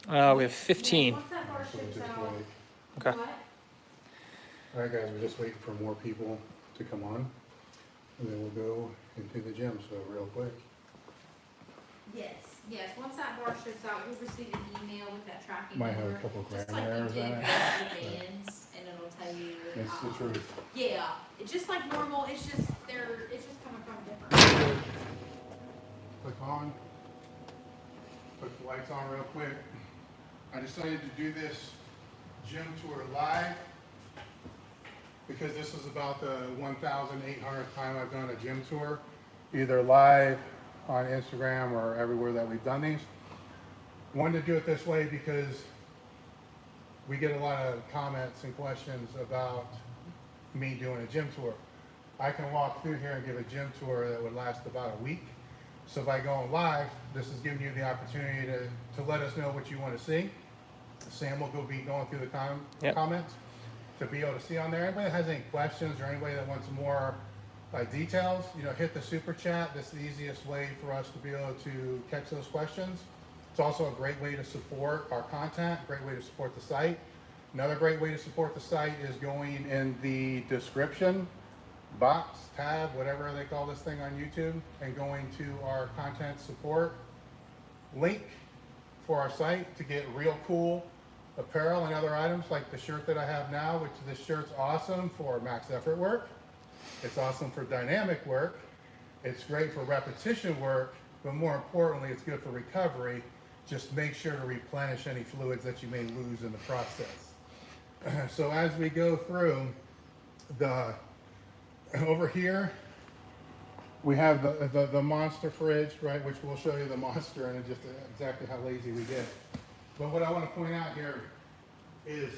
We have 15. Once that bar So ships just out, wait. Okay. what? All right, guys, we're just waiting for more people to come on, and then we'll go into the gym, so real quick. Yes, once that bar ships out, we'll receive an email with that tracking Might have number. a couple Just grammar like errors you on did it. with the bands, and it'll tell you. It's the truth. Yeah, it's just like normal, it's just coming from different. Click on. Put the lights on real quick. I decided to do this gym tour live because this is about the 1,800th time I've done a gym tour, either live on Instagram or everywhere that we've done these. Wanted to do it this way because we get a lot of comments and questions about me doing a gym tour. I can walk through here and give a gym tour that would last about a week. So by going live, this is giving you the opportunity to let us know what you want to see. Sam will be going through the comments to be able to see on there. Anybody that has any questions or anybody that wants more details, hit the super chat. That's the easiest way for us to be able to catch those questions. It's also a great way to support our content, great way to support the site. Another great way to support the site is going in the description box, tab, whatever they call this thing on YouTube, and going to our content support link for our site to get real cool apparel and other items like the shirt that I have now, which this shirt's awesome for max effort work. It's awesome for dynamic work. It's great for repetition work, but more importantly, it's good for recovery. Just make sure to replenish any fluids that you may lose in the process. So as we go through over here, we have the monster fridge, right, which we'll show you the monster and just exactly how lazy we get. But what I want to point out here is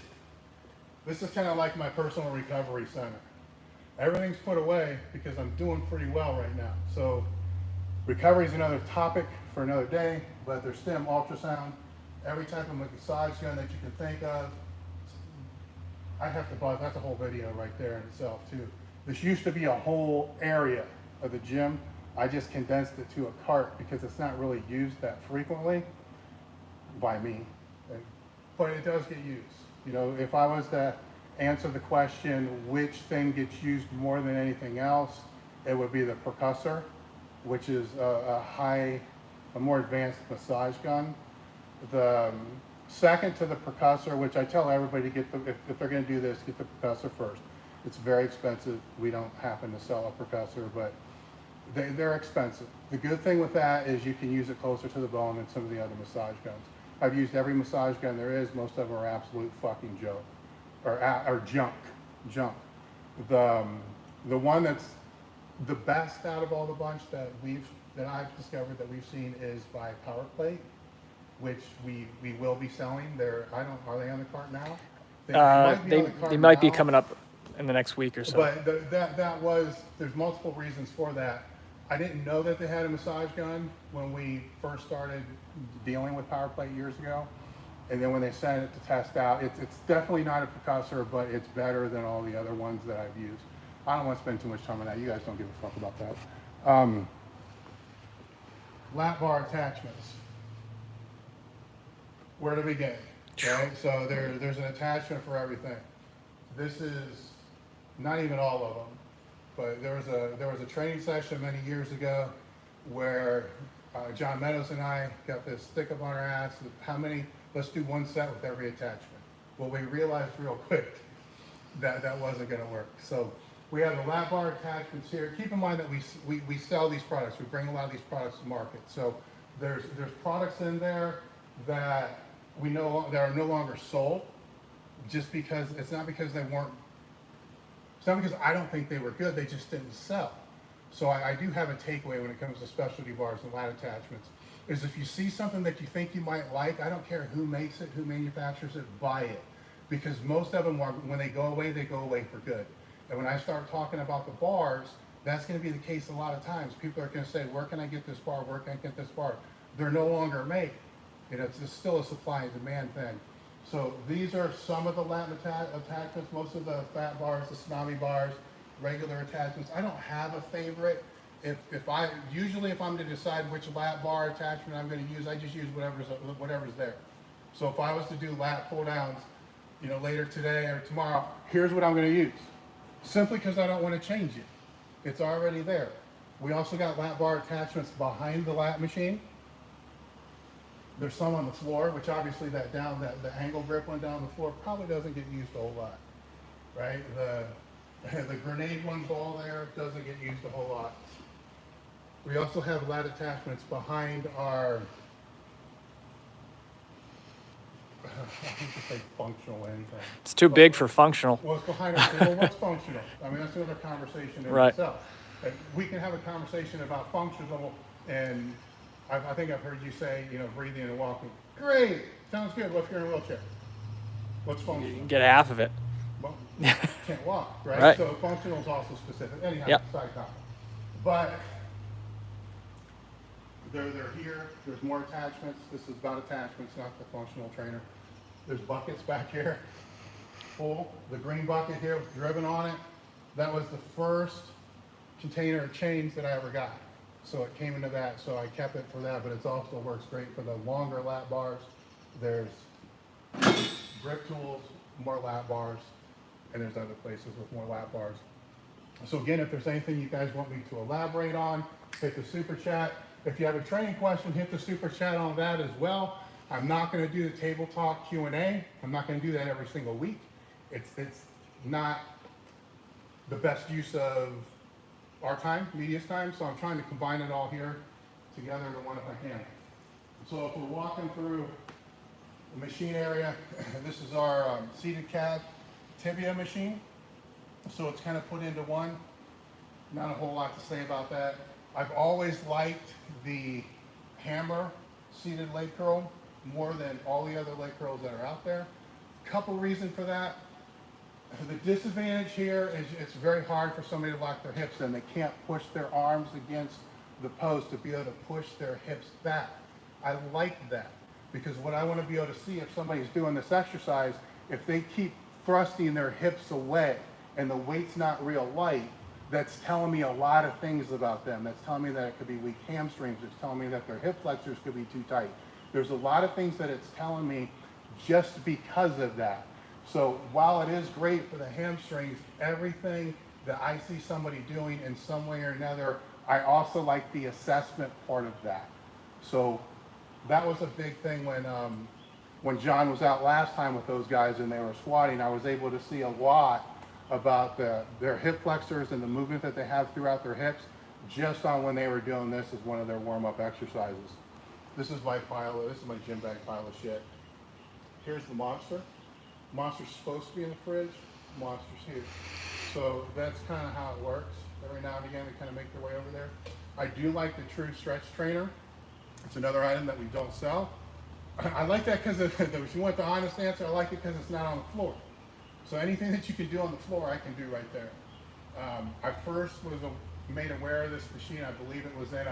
this is kind of like my personal recovery center. Everything's put away because I'm doing pretty well right now. So recovery is another topic for another day, but there's stem, ultrasound, every type of massage gun that you can think of. I have to buy, that's a whole video right there in itself too. This used to be a whole area of the gym. I just condensed it to a cart because it's not really used that frequently by me, but it does get used. If I was to answer the question, which thing gets used more than anything else, it would be the percussor, which is a more advanced massage gun. The second to the percussor, which I tell everybody to get if they're going to do this, get the percussor first. It's very expensive. We don't happen to sell a percussor, but they're expensive. The good thing with that is you can use it closer to the bone than some of the other massage guns. I've used every massage gun there is. Most of them are absolute fucking joke, or junk. The one that's the best out of all the bunch that I've discovered that we've seen is by Power Plate, which we will be selling. Are they on the cart now? They might be coming up in the next week or so. But there's multiple reasons for that. I didn't know that they had a massage gun when we first started dealing with Power Plate years ago. And then when they sent it to test out, it's definitely not a percussor, but it's better than all the other ones that I've used. I don't want to spend too much time on that. You guys don't give a fuck about that. Lap bar attachments. Where to begin? Okay, so there's an attachment for everything. This is not even all of them, but there was a training session many years ago where John Meadows and I got this stick up on our ass. Let's do one set with every attachment. Well, we realized real quick that wasn't going to work. So we have the lap bar attachments here. Keep in mind that we sell these products. We bring a lot of these products to market. So there's products in there that that are no longer sold, just because it's not because I don't think they were good. They just didn't sell. So I do have a takeaway when it comes to specialty bars and lat attachments. Is if you see something that you think you might like, I don't care who makes it, who manufactures it, buy it. Because most of them, when they go away for good. And when I start talking about the bars, that's going to be the case a lot of times. People are going to say, where can I get this bar? Where can I get this bar? They're no longer made. It's still a supply and demand thing. So these are some of the lat attachments. Most of the fat bars, the tsunami bars, regular attachments. I don't have a favorite. If I'm to decide which lat bar attachment I'm going to use, I just use whatever's there. So if I was to do lat pull downs, you know, later today or tomorrow, here's what I'm going to use. Simply because I don't want to change it. It's already there. We also got lat bar attachments behind the lat machine. There's some on the floor, which obviously the angle grip one down the floor probably doesn't get used a whole lot, right? The grenade one ball there doesn't get used a whole lot. We also have lat attachments behind our, I hate to say functional anything. It's too big for functional. Well, it's behind our, well, what's functional? I mean, that's another conversation in Right. itself. And we can have a conversation about functional, and I think I've heard you say, you know, breathing and walking. Great, sounds good. What if you're in a wheelchair? What's You functional? can get half of it. Well, can't walk, right? Right. So functional is also specific. Anyhow, Yep. side topic. But they're here. There's more attachments. This is about attachments, not the functional trainer. There's buckets back here, full. The green bucket here with driven on it. That was the first container of chains that I ever got. So it came into that, so I kept it for that, but it also works great for the longer lat bars. There's grip tools, more lat bars, and there's other places with more lat bars. So again, if there's anything you guys want me to elaborate on, hit the super chat. If you have a training question, hit the super chat on that as well. I'm not going to do the table talk Q&A. I'm not going to do that every single week. It's not the best use of our time, media's time, so I'm trying to combine it all here together into one if I can. So if we're walking through the machine area, this is our seated calf tibia machine. So it's kind of put into one. Not a whole lot to say about that. I've always liked the hammer seated leg curl more than all the other leg curls that are out there. Couple reasons for that. The disadvantage here is it's very hard for somebody to lock their hips in. They can't push their arms against the post to be able to push their hips back. I like that because what I want to be able to see if somebody's doing this exercise, if they keep thrusting their hips away and the weight's not real light, that's telling me a lot of things about them. That's telling me that it could be weak hamstrings. It's telling me that their hip flexors could be too tight. There's a lot of things that it's telling me just because of that. So while it is great for the hamstrings, everything that I see somebody doing in some way or another, I also like the assessment part of that. So that was a big thing when John was out last time with those guys and they were squatting. I was able to see a lot about their hip flexors and the movement that they have throughout their hips just on when they were doing this as one of their warm-up exercises. This is my gym bag pile of shit. Here's the Monster. Monster's supposed to be in the fridge. Monster's here. So that's kind of how it works. Every now and again they kind of make their way over there. I do like the True Stretch Trainer. It's another item that we don't sell. I like that because if you want the honest answer, I like it because it's not on the floor. So anything that you can do on the floor, I can do right there. I first was made aware of this machine, I believe it was in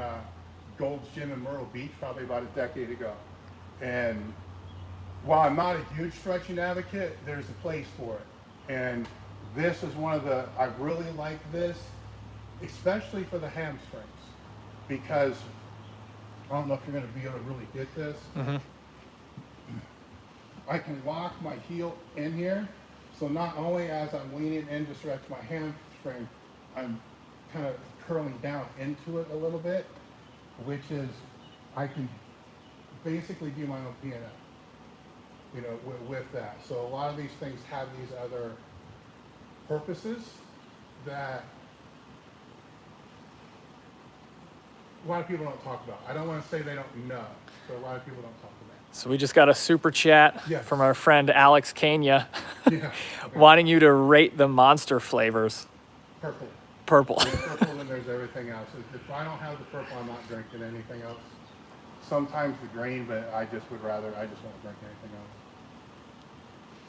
Gold's Gym in Myrtle Beach, probably about a decade ago. And while I'm not a huge stretching advocate, there's a place for it. And this is one of I really like this, especially for the hamstrings, because I don't know if you're going to be able to really get this. Mm-hmm. I can lock my heel in here, so not only as I'm leaning in to stretch my hamstring, I'm kind of curling down into it a little bit, which is, I can basically do my own PNF, you know, with that. So a lot of these things have these other purposes that a lot of people don't talk about. I don't want to say they don't know, but a lot of people don't talk about. So we just got a super chat Yes. from our friend Alex Kenya Yeah. Okay. wanting you to rate the Monster flavors. Purple. Purple. There's purple and there's everything else. If I don't have the purple, I'm not drinking anything else. Sometimes the green, but I just want to drink anything else.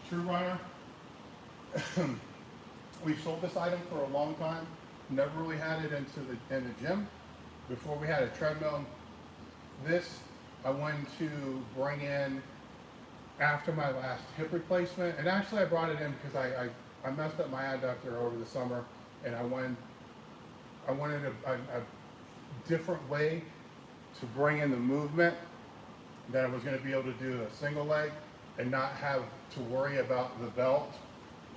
True Runner. We've sold this item for a long time. Never really had it in the gym. Before we had a treadmill. This I wanted to bring in after my last hip replacement. And actually I brought it in because I messed up my adductor over the summer, and I wanted a different way to bring in the movement that I was going to be able to do a single leg and not have to worry about the belt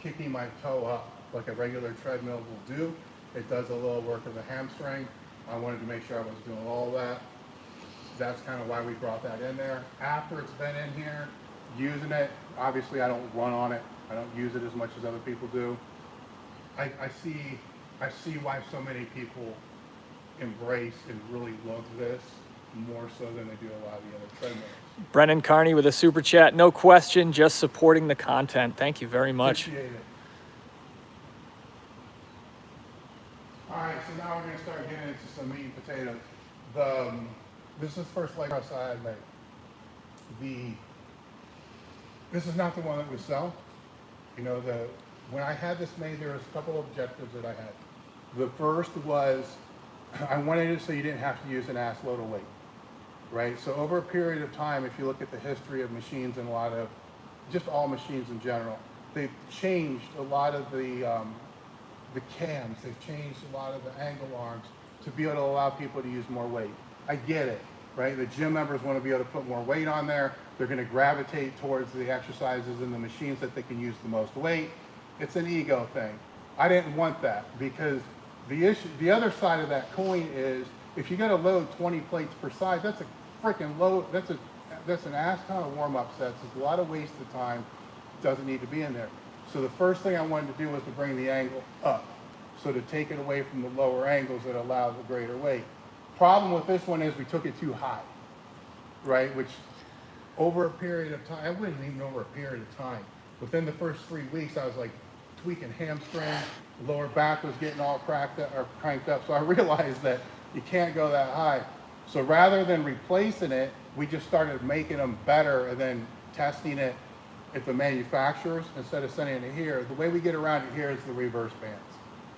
kicking my toe up like a regular treadmill will do. It does a little work of the hamstring. I wanted to make sure I was doing all that. That's kind of why we brought that in there. After it's been in here, using it, obviously I don't run on it. I don't use it as much as other people do. I see why so many people embrace and really love this more so than they do a lot of the other treadmills. Brennan Carney with a super chat. No question, just supporting the content. Thank you very much. Appreciate it. All right, so now we're going to start getting into some meat and potatoes. This is the first leg press I had made. This is not the one that we sell. You know, when I had this made, there was a couple of objectives that I had. The first was I wanted it so you didn't have to use an ass load of weight, right? So over a period of time, if you look at the history of machines and a lot of, just all machines in general, they've changed a lot of the cams, they've changed a lot of the angle arms to be able to allow people to use more weight. I get it, right? The gym members want to be able to put more weight on there. They're going to gravitate towards the exercises and the machines that they can use the most weight. It's an ego thing. I didn't want that because the other side of that coin is if you got to load 20 plates per side, that's a freaking load. That's an ass ton of warm-up sets. It's a lot of wasted time. Doesn't need to be in there. So the first thing I wanted to do was to bring the angle up. So to take it away from the lower angles that allow the greater weight. Problem with this one is we took it too high, right? Which over a period of time, I wasn't even over a period of time. Within the first 3 weeks, I was like tweaking hamstrings, lower back was getting all cracked up or cranked up. So I realized that you can't go that high. So rather than replacing it, we just started making them better and then testing it at the manufacturers instead of sending it here. The way we get around it here is the reverse bands.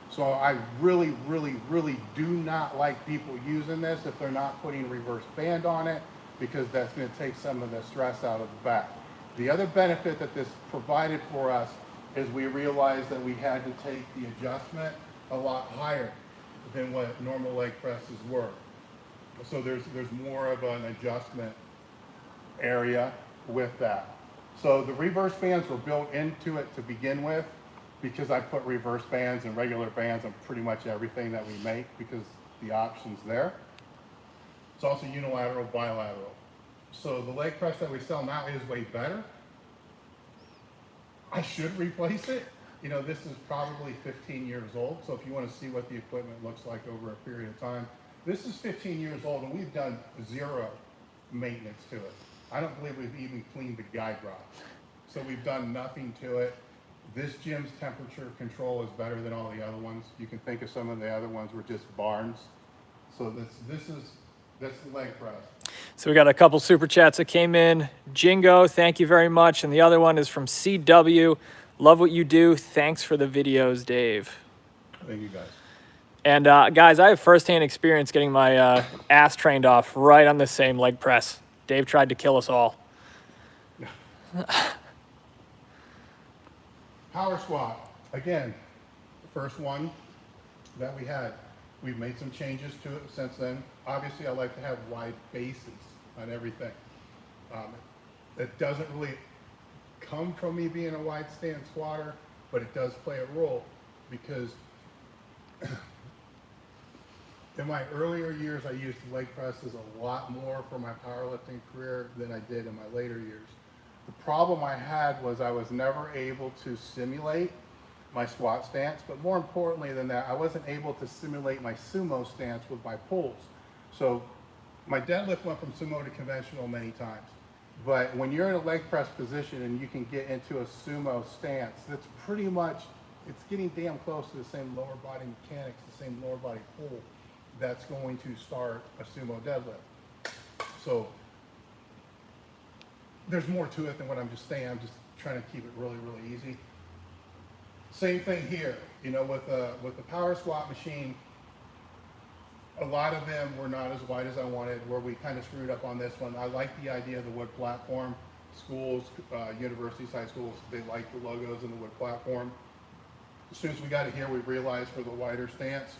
So I really, really, really do not like people using this if they're not putting a reverse band on it because that's going to take some of the stress out of the back. The other benefit that this provided for us is we realized that we had to take the adjustment a lot higher than what normal leg presses were. So there's more of an adjustment area with that. So the reverse bands were built into it to begin with because I put reverse bands and regular bands on pretty much everything that we make because the option's there. It's also unilateral, bilateral. So the leg press that we sell now is way better. I should replace it. You know, this is probably 15 years old. So if you want to see what the equipment looks like over a period of time, this is 15 years old and we've done zero maintenance to it. I don't believe we've even cleaned the guide rods. So we've done nothing to it. This gym's temperature control is better than all the other ones. You can think of some of the other ones were just barns. So that's the leg press. So we got a couple super chats that came in. Jingo, thank you very much. And the other one is from CW. Love what you do. Thanks for the videos, Dave. Thank you, guys. And guys, I have firsthand experience getting my ass trained off right on the same leg press. Dave tried to kill us all. Power squat. Again, the first one that we had. We've made some changes to it since then. Obviously, I like to have wide bases on everything. It doesn't really come from me being a wide stand squatter, but it does play a role because in my earlier years, I used leg presses a lot more for my powerlifting career than I did in my later years. The problem I had was I was never able to simulate my squat stance, but more importantly than that, I wasn't able to simulate my sumo stance with my pulls. So my deadlift went from sumo to conventional many times, but when you're in a leg press position and you can get into a sumo stance, that's pretty much, it's getting damn close to the same lower body mechanics, the same lower body pull that's going to start a sumo deadlift. So there's more to it than what I'm just saying. I'm just trying to keep it really, really easy. Same thing here, you know, with the power squat machine, a lot of them were not as wide as I wanted, where we kind of screwed up on this one. I like the idea of the wood platform. Schools, universities, high schools, they like the logos in the wood platform. As soon as we got it here, we realized for the wider stance,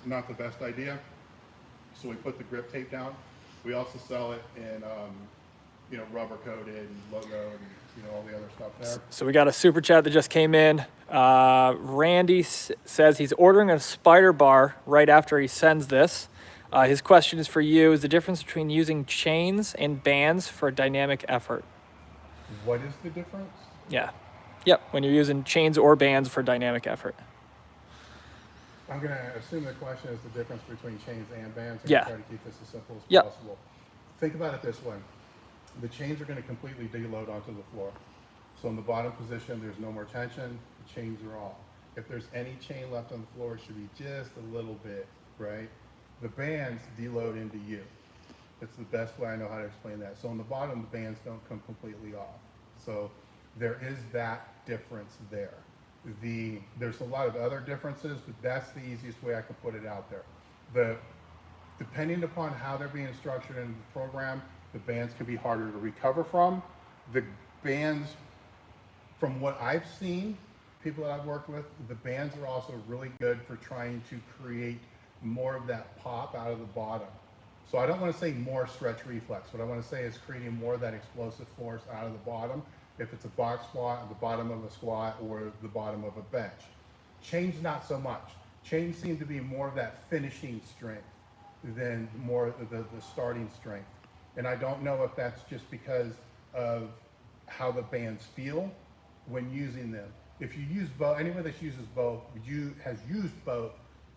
not the best idea. So we put the grip tape down. We also sell it in, you know, rubber coated and logo and, you know, all the other stuff there. So we got a super chat that just came in. Randy says he's ordering a spider bar right after he sends this. His question is for you: is the difference between using chains and bands for dynamic effort? What is the difference? Yeah. Yep. When you're using chains or bands for dynamic effort. I'm going to assume the question is the difference between chains and bands. Yeah. Try to keep this as simple as Yep. possible. Think about it this way. The chains are going to completely deload onto the floor. So in the bottom position, there's no more tension. The chains are off. If there's any chain left on the floor, it should be just a little bit, right? The bands deload into you. That's the best way I know how to explain that. So on the bottom, the bands don't come completely off. So there is that difference there. There's a lot of other differences, but that's the easiest way I can put it out there. Depending upon how they're being structured in the program, the bands can be harder to recover from. The bands, from what I've seen, people that I've worked with, the bands are also really good for trying to create more of that pop out of the bottom. So I don't want to say more stretch reflex. What I want to say is creating more of that explosive force out of the bottom, if it's a box squat at the bottom of a squat or the bottom of a bench. Chains, not so much. Chains seem to be more of that finishing strength than more of the starting strength. And I don't know if that's just because of how the bands feel when using them. If you use both, anyone that uses both, has used both,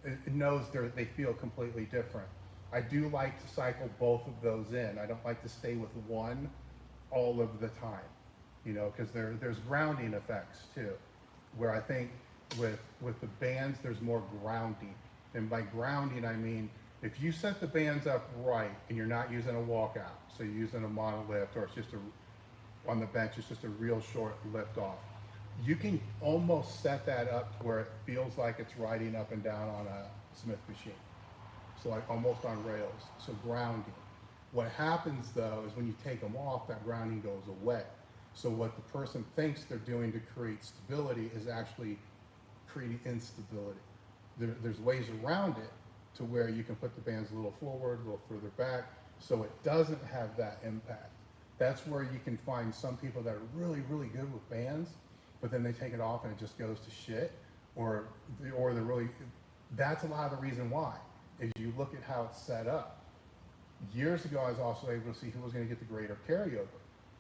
it knows they feel completely different. I do like to cycle both of those in. I don't like to stay with one all of the time, you know, because there's grounding effects too, where I think with the bands, there's more grounding. And by grounding, I mean, if you set the bands up right and you're not using a walkout, so you're using a monolift, or it's just on the bench, it's just a real short lift off, you can almost set that up to where it feels like it's riding up and down on a Smith machine. So like almost on rails, so grounding. What happens though is when you take them off, that grounding goes away. So what the person thinks they're doing to create stability is actually creating instability. There's ways around it to where you can put the bands a little forward, a little further back, so it doesn't have that impact. That's where you can find some people that are really, really good with bands, but then they take it off and it just goes to shit, or they're really, that's a lot of the reason why, is you look at how it's set up. Years ago, I was also able to see who was going to get the greater carryover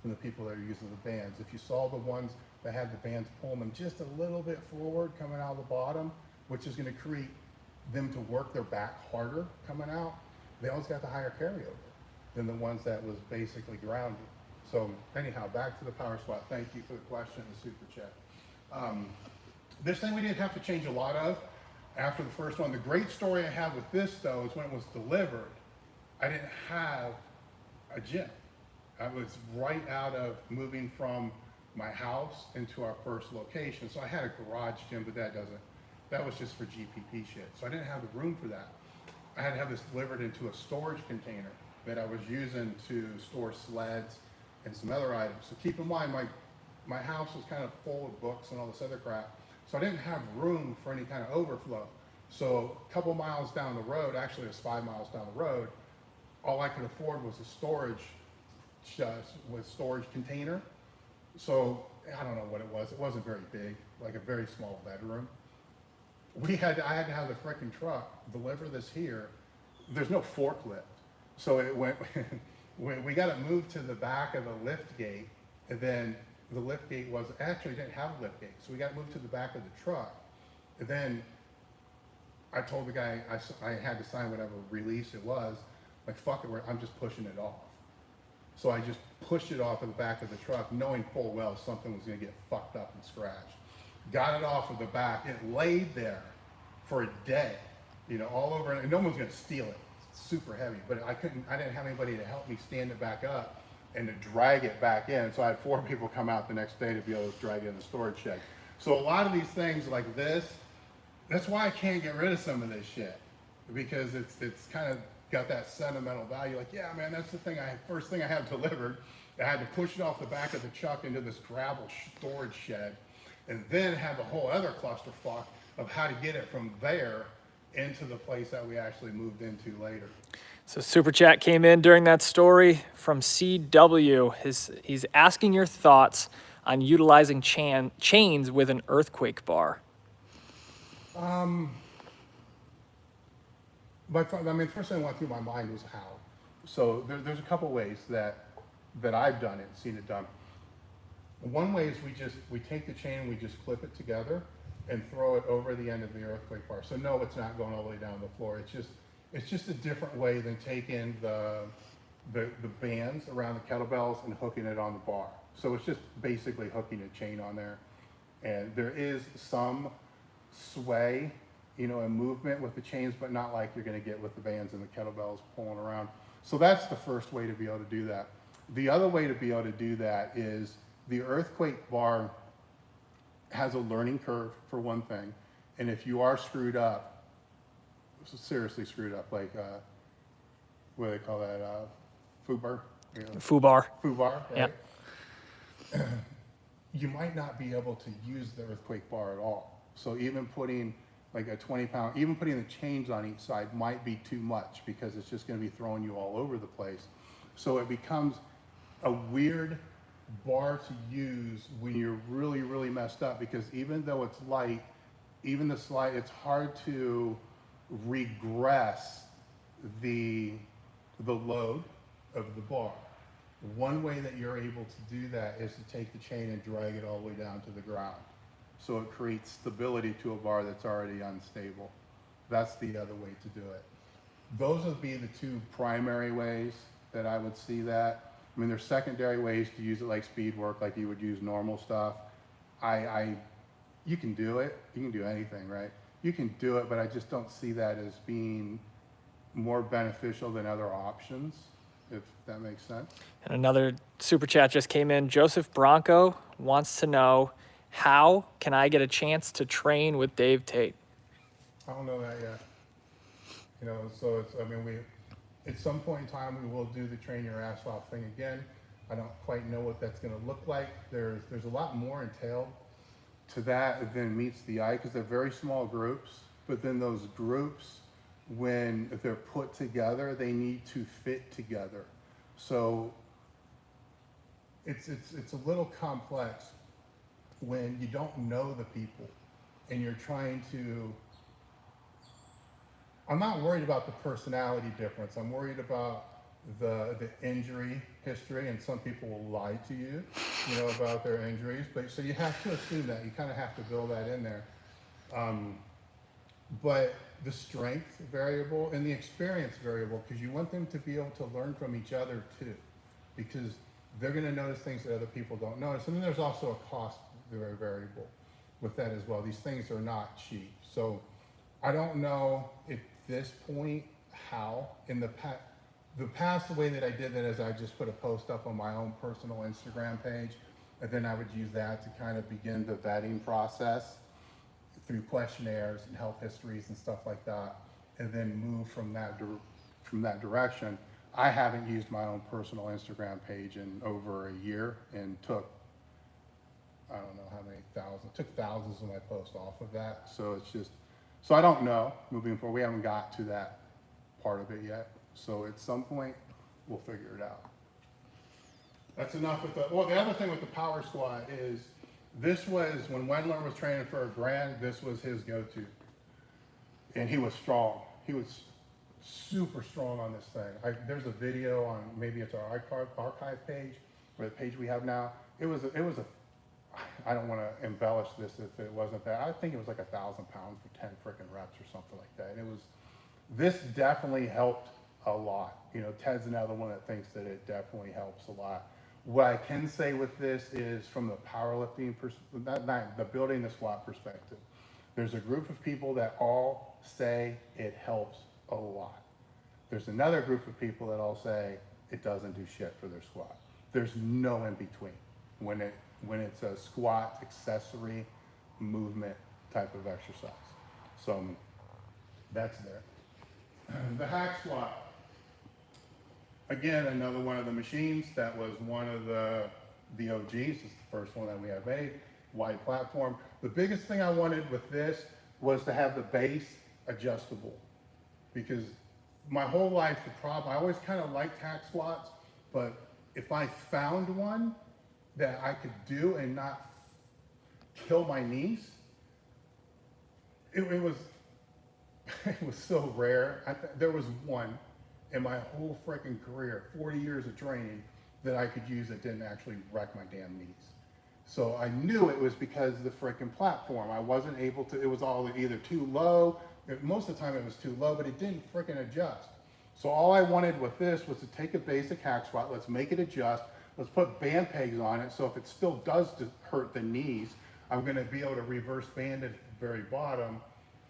from the people that are using the bands. If you saw the ones that had the bands pulling them just a little bit forward coming out of the bottom, which is going to create them to work their back harder coming out, they always got the higher carryover than the ones that was basically grounded. So anyhow, back to the power squat. Thank you for the question, the super chat. This thing we didn't have to change a lot of after the first one. The great story I have with this though is when it was delivered, I didn't have a gym. I was right out of moving from my house into our first location. So I had a garage gym, but that was just for GPP shit. So I didn't have the room for that. I had to have this delivered into a storage container that I was using to store sleds and some other items. So keep in mind, my house was kind of full of books and all this other crap. So I didn't have room for any kind of overflow. So a couple miles down the road, actually it was 5 miles down the road, all I could afford was a storage container. So I don't know what it was. It wasn't very big, like a very small bedroom. I had to have the frickin' truck deliver this here. There's no forklift. So it went, we got it moved to the back of the lift gate, and then the lift gate didn't have a lift gate. So we got moved to the back of the truck. And then I told the guy I had to sign whatever release it was, like, fuck it, I'm just pushing it off. So I just pushed it off of the back of the truck, knowing full well something was gonna get fucked up and scratched. Got it off of the back. It laid there for a day, you know, all over, and no one's gonna steal it. It's super heavy, but I didn't have anybody to help me stand it back up and to drag it back in. So I had 4 people come out the next day to be able to drag it in the storage shed. So a lot of these things like this, that's why I can't get rid of some of this shit, because it's kind of got that sentimental value. Like, yeah, man, that's the thing first thing I have delivered. I had to push it off the back of the truck into this gravel storage shed, and then have a whole other clusterfuck of how to get it from there into the place that we actually moved into later. So super chat came in during that story from CW. He's asking your thoughts on utilizing chains with an earthquake bar. But I mean, the first thing that went through my mind was how. So there's a couple ways that I've done it, seen it done. One way is we take the chain and we just clip it together and throw it over the end of the earthquake bar. So no, it's not going all the way down the floor. It's just a different way than taking the bands around the kettlebells and hooking it on the bar. So it's just basically hooking a chain on there. And there is some sway, you know, and movement with the chains, but not like you're going to get with the bands and the kettlebells pulling around. So that's the first way to be able to do that. The other way to be able to do that is the earthquake bar has a learning curve for one thing. And if you are screwed up, seriously screwed up, like, what do they call that? FUBAR? You know, FUBAR. FUBAR, right? Yep. You might not be able to use the earthquake bar at all. So even putting like a 20-pound, even putting the chains on each side might be too much because it's just going to be throwing you all over the place. So it becomes a weird bar to use when you're really, really messed up, because even though it's light, even the slide, it's hard to regress the load of the bar. One way that you're able to do that is to take the chain and drag it all the way down to the ground. So it creates stability to a bar that's already unstable. That's the other way to do it. Those would be the two primary ways that I would see that. I mean, there's secondary ways to use it like speed work, like you would use normal stuff. You can do it. You can do anything, right? You can do it, but I just don't see that as being more beneficial than other options, if that makes sense. And another super chat just came in. Joseph Bronco wants to know, how can I get a chance to train with Dave Tate? I don't know that yet. You know, so it's, I mean, at some point in time, we will do the train your ass off thing again. I don't quite know what that's going to look like. There's a lot more entailed to that than meets the eye, because they're very small groups, but then those groups, if they're put together, they need to fit together. So it's a little complex when you don't know the people and you're trying to, I'm not worried about the personality difference. I'm worried about the injury history, and some people will lie to you, you know, about their injuries. But so you have to assume that. You kind of have to build that in there. But the strength variable and the experience variable, because you want them to be able to learn from each other too, because they're going to notice things that other people don't notice. And then there's also a cost variable with that as well. These things are not cheap. So I don't know at this point how. In the past, the way that I did that is I just put a post up on my own personal Instagram page, and then I would use that to kind of begin the vetting process through questionnaires and health histories and stuff like that, and then move from that direction. I haven't used my own personal Instagram page in over a year, and took, I don't know how many took thousands of my posts off of that. So it's just, so I don't know moving forward. We haven't got to that part of it yet. So at some point, we'll figure it out. That's enough with the, well, the other thing with the power squat is, this was, when Wendler was training for a grand, this was his go-to. And he was strong. He was super strong on this thing. There's a video on, maybe it's our archive page, or the page we have now. It was a, I don't want to embellish this if it wasn't that. I think it was like 1,000 pounds for 10 freaking reps or something like that. And this definitely helped a lot. You know, Ted's another one that thinks that it definitely helps a lot. What I can say with this is, from the powerlifting the building the squat perspective, there's a group of people that all say it helps a lot. There's another group of people that all say it doesn't do shit for their squat. There's no in between when it's a squat accessory movement type of exercise. So that's there. The hack squat. Again, another one of the machines that was one of the OGs. It's the first one that we have made, wide platform. The biggest thing I wanted with this was to have the base adjustable, because my whole life, the problem, I always kind of liked hack squats, but if I found one that I could do and not kill my knees, it was, it was so rare. There was one in my whole freaking career, 40 years of training, that I could use that didn't actually wreck my damn knees. So I knew it was because of the freaking platform. I wasn't able to, it was all either too low, most of the time it was too low, but it didn't freaking adjust. So all I wanted with this was to take a basic hack squat, let's make it adjust, let's put band pegs on it, so if it still does hurt the knees, I'm gonna be able to reverse band at the very bottom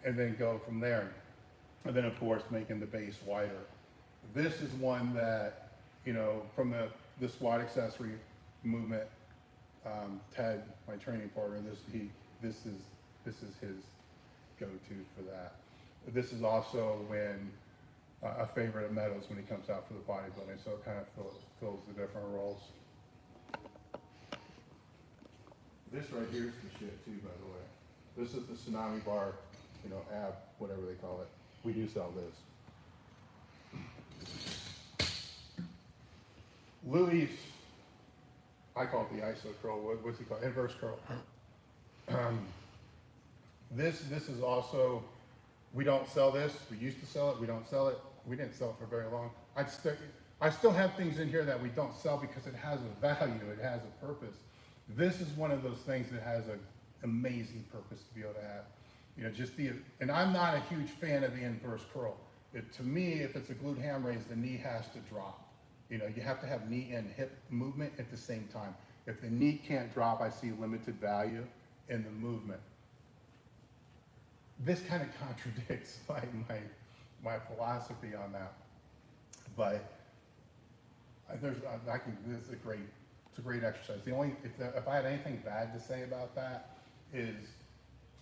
and then go from there. And then of course, making the base wider. This is one that, you know, from the squat accessory movement, Ted, my training partner, this is his go-to for that. This is also when a favorite of Meadows when he comes out for the bodybuilding, so it kind of fills the different roles. This right here is the shit too, by the way. This is the tsunami bar, you know, ab, whatever they call it. We do sell this. Louis, I call it the iso curl. What's he called? Inverse curl. This is also, we don't sell this. We used to sell it. We don't sell it. We didn't sell it for very long. I still have things in here that we don't sell because it has a value. It has a purpose. This is one of those things that has an amazing purpose to be able to have. You know, just and I'm not a huge fan of the inverse curl. To me, if it's a glute ham raise, the knee has to drop. You know, you have to have knee and hip movement at the same time. If the knee can't drop, I see limited value in the movement. This kind of contradicts my philosophy on that, but this is it's a great exercise. If I had anything bad to say about that is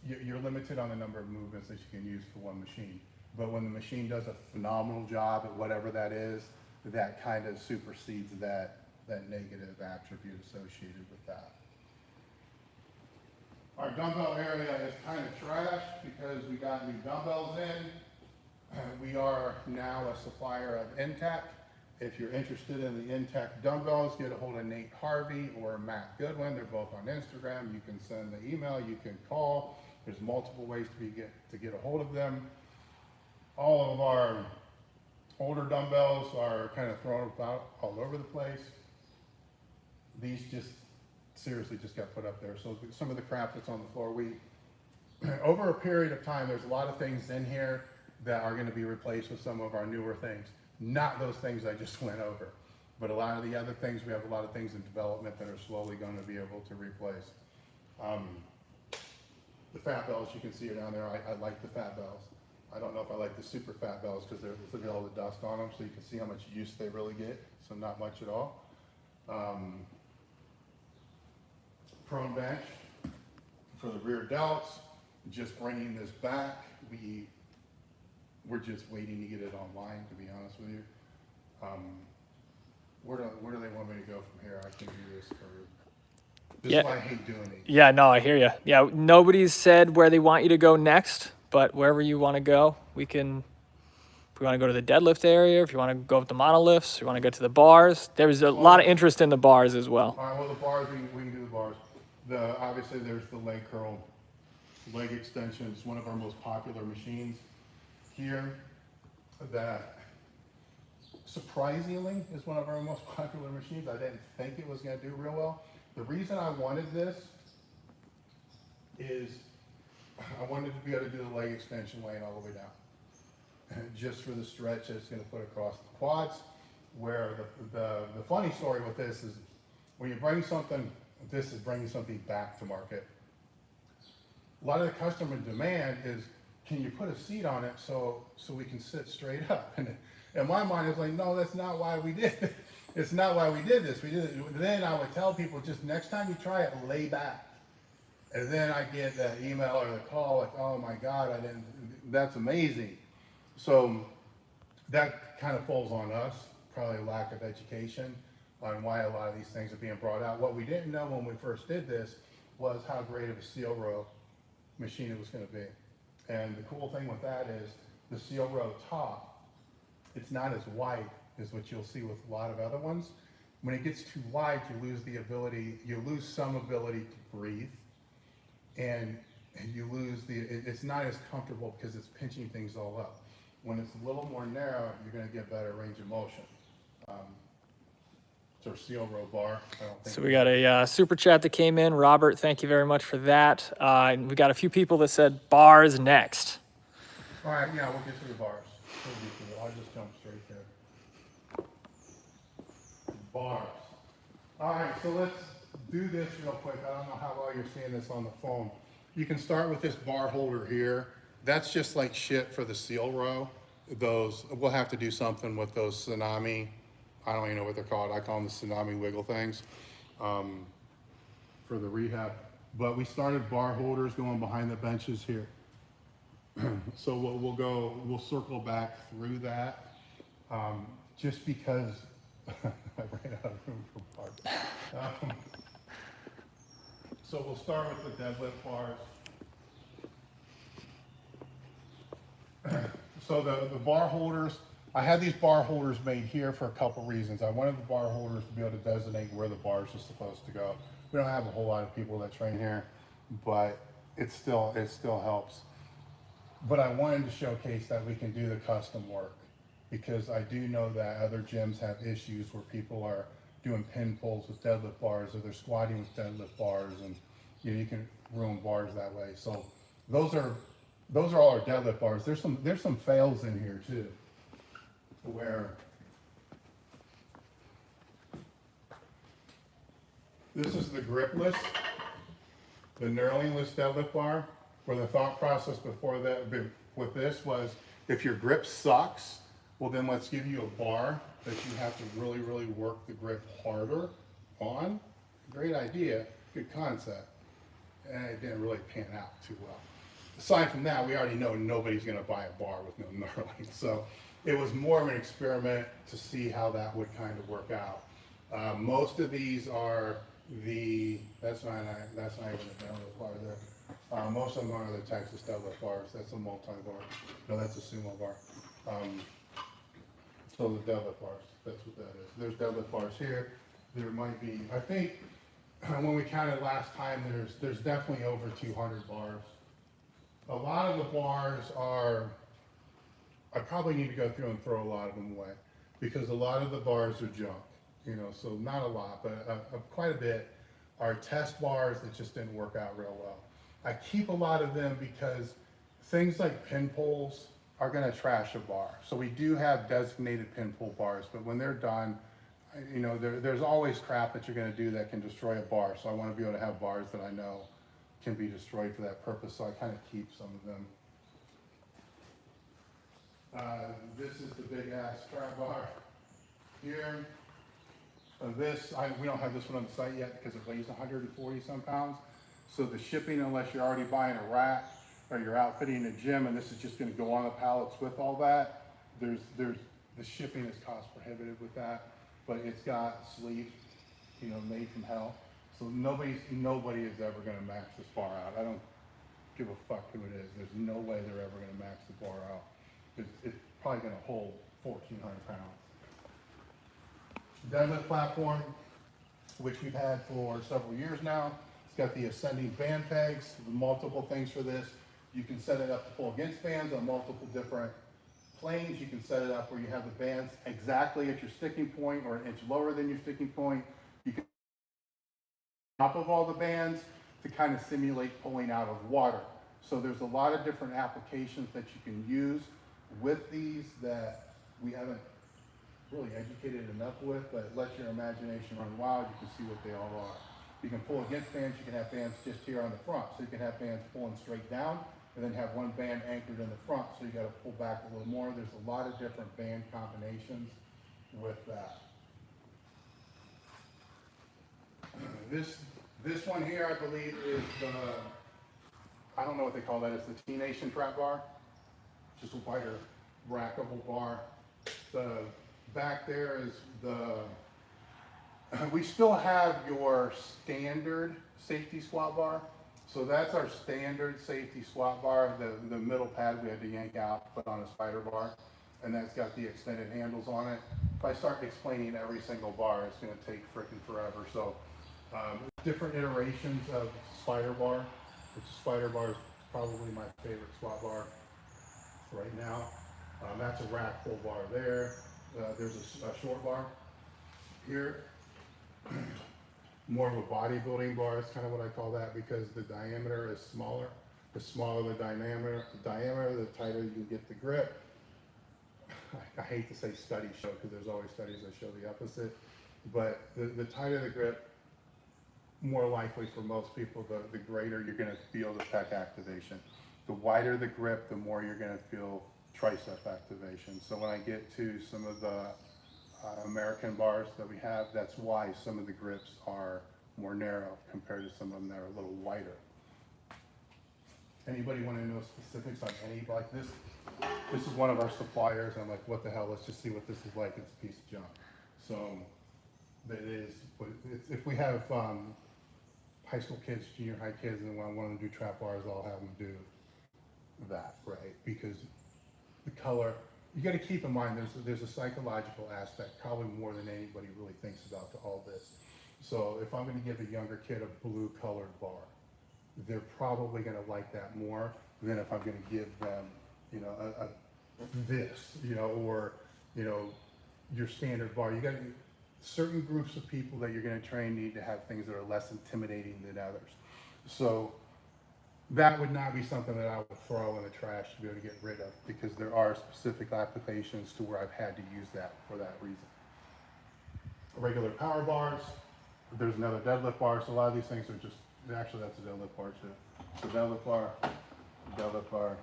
you're limited on the number of movements that you can use for one machine. But when the machine does a phenomenal job at whatever that is, that kind of supersedes that negative attribute associated with that. Our dumbbell area is kind of trash because we got new dumbbells in. We are now a supplier of Intech. If you're interested in the Intech dumbbells, get a hold of Nate Harvey or Matt Goodwin. They're both on Instagram. You can send the email, you can call. There's multiple ways to get a hold of them. All of our older dumbbells are kind of thrown about all over the place. These just seriously just got put up there. So some of the crap that's on the floor, over a period of time, there's a lot of things in here that are going to be replaced with some of our newer things. Not those things I just went over, but a lot of the other things, we have a lot of things in development that are slowly going to be able to replace. The fat bells, you can see it down there. I like the fat bells. I don't know if I like the super fat bells because look at all the dust on them, so you can see how much use they really get. So not much at all. Prone bench for the rear delts. Just bringing this back. We're just waiting to get it online, to be honest with you. Where do they want me to go from here? I can do this for. This is why I hate doing it. Yeah, no, I hear you. Yeah, nobody's said where they want you to go next, but wherever you want to go, we can. If we want to go to the deadlift area, if you want to go with the monoliths, if you want to go to the bars, there's a lot of interest in the bars as well. All right, well, the bars, we can do the bars. Obviously, there's the leg curl, leg extension. It's one of our most popular machines here. That surprisingly is one of our most popular machines. I didn't think it was going to do real well. The reason I wanted this is I wanted to be able to do the leg extension laying all the way down. Just for the stretch that it's going to put across the quads. Where the funny story with this is when you bring something, this is bringing something back to market. A lot of the customer demand is, can you put a seat on it so we can sit straight up? And in my mind, it's like, no, that's not why we did it. It's not why we did this. We did it. Then I would tell people, just next time you try it, lay back. And then I get the email or the call like, oh my God, that's amazing. So that kind of falls on us, probably a lack of education on why a lot of these things are being brought out. What we didn't know when we first did this was how great of a seal row machine it was going to be. And the cool thing with that is the seal row top it's not as wide as what you'll see with a lot of other ones. When it gets too wide, you lose the ability, you lose some ability to breathe, and you lose it's not as comfortable because it's pinching things all up. When it's a little more narrow, you're gonna get better range of motion. It's our seal row bar. I don't think So we got a super chat that came in. Robert, thank you very much for that. And we got a few people that said bars next. All right, yeah, we'll get to the bars. We'll get to I'll just jump straight there. Bars. All right, so let's do this real quick. I don't know how well you're seeing this on the phone. You can start with this bar holder here. That's just like shit for the seal row. Those, we'll have to do something with those tsunami, I don't even know what they're called. I call them the tsunami wiggle things for the rehab. But we started bar holders going behind the benches here. So we'll circle back through that just because I ran out of room for bars. So we'll start with the deadlift bars. So the bar holders, I had these bar holders made here for a couple reasons. I wanted the bar holders to be able to designate where the bars are supposed to go. We don't have a whole lot of people that train here, but it still helps. But I wanted to showcase that we can do the custom work, because I do know that other gyms have issues where people are doing pin pulls with deadlift bars, or they're squatting with deadlift bars, and you can ruin bars that way. So those are all our deadlift bars. There's some fails in here too, where this is the gripless, the knurlingless deadlift bar, where the thought process before that with this was, if your grip sucks, well then let's give you a bar that you have to really, really work the grip harder on. Great idea, good concept, and it didn't really pan out too well. Aside from that, we already know nobody's gonna buy a bar with no knurling, so it was more of an experiment to see how that would kind of work out. Most of these are that's not even a deadlift bar there. Most of them are the Texas deadlift bars. That's a multi-bar. No, that's a sumo bar. So the deadlift bars, that's what that is. There's deadlift bars here. There might be, I think, when we counted last time, there's definitely over 200 bars. A lot of the bars are, I probably need to go through and throw a lot of them away, because a lot of the bars are junk, so not a lot, but quite a bit are test bars that just didn't work out real well. I keep a lot of them because things like pin pulls are gonna trash a bar. So we do have designated pin pull bars, but when they're done, there's always crap that you're gonna do that can destroy a bar. So I wanna be able to have bars that I know can be destroyed for that purpose, so I kind of keep some of them. This is the big ass trap bar here. We don't have this one on the site yet because it weighs 140 some pounds. So the shipping, unless you're already buying a rack or you're outfitting a gym and this is just gonna go on the pallets with all that, the shipping is cost prohibitive with that, but it's got sleeves, made from hell. So nobody is ever gonna max this bar out. I don't give a fuck who it is. There's no way they're ever gonna max the bar out. It's probably gonna hold 1,400 pounds. Deadlift platform, which we've had for several years now. It's got the ascending band pegs, multiple things for this. You can set it up to pull against bands on multiple different planes. You can set it up where you have the bands exactly at your sticking point or an inch lower than your sticking point. You can top of all the bands to kind of simulate pulling out of water. So there's a lot of different applications that you can use with these that we haven't really educated enough with, but let your imagination run wild. You can see what they all are. You can pull against bands. You can have bands just here on the front. So you can have bands pulling straight down and then have one band anchored in the front. So you got to pull back a little more. There's a lot of different band combinations with that. This one here, I believe, is I don't know what they call that. It's the T-Nation trap bar. Just a wider rackable bar. The back there is we still have your standard safety squat bar. So that's our standard safety squat bar. The middle pad we had to yank out, put on a spider bar. and that's got the extended handles on it. If I start explaining every single bar, it's gonna take frickin' forever. So different iterations of spider bar, which spider bar is probably my favorite squat bar right now. That's a rack pull bar there. There's a short bar here. More of a bodybuilding bar is kind of what I call that, because the diameter is smaller. The smaller the diameter, the tighter you can get the grip. I hate to say studies show, because there's always studies that show the opposite, but the tighter the grip, more likely for most people, the greater you're going to feel the pec activation. The wider the grip, the more you're going to feel tricep activation. So when I get to some of the American bars that we have, that's why some of the grips are more narrow compared to some of them that are a little wider. Anybody want to know specifics on any, like this? This is one of our suppliers. I'm like, what the hell? Let's just see what this is like. It's a piece of junk. So it is, but if we have high school kids, junior high kids, and want them to do trap bars, I'll have them do that, right? Because the color, you got to keep in mind there's a psychological aspect, probably more than anybody really thinks about to all this. So if I'm going to give a younger kid a blue colored bar, they're probably going to like that more than if I'm going to give them, you know, this, you know, or, you know, your standard bar. You got certain groups of people that you're going to train need to have things that are less intimidating than others. So that would not be something that I would throw in the trash to be able to get rid of, because there are specific applications to where I've had to use that for that reason. Regular power bars, there's another deadlift bar, so a lot of these things are just, actually that's a deadlift bar too. So deadlift bar, deadlift bar.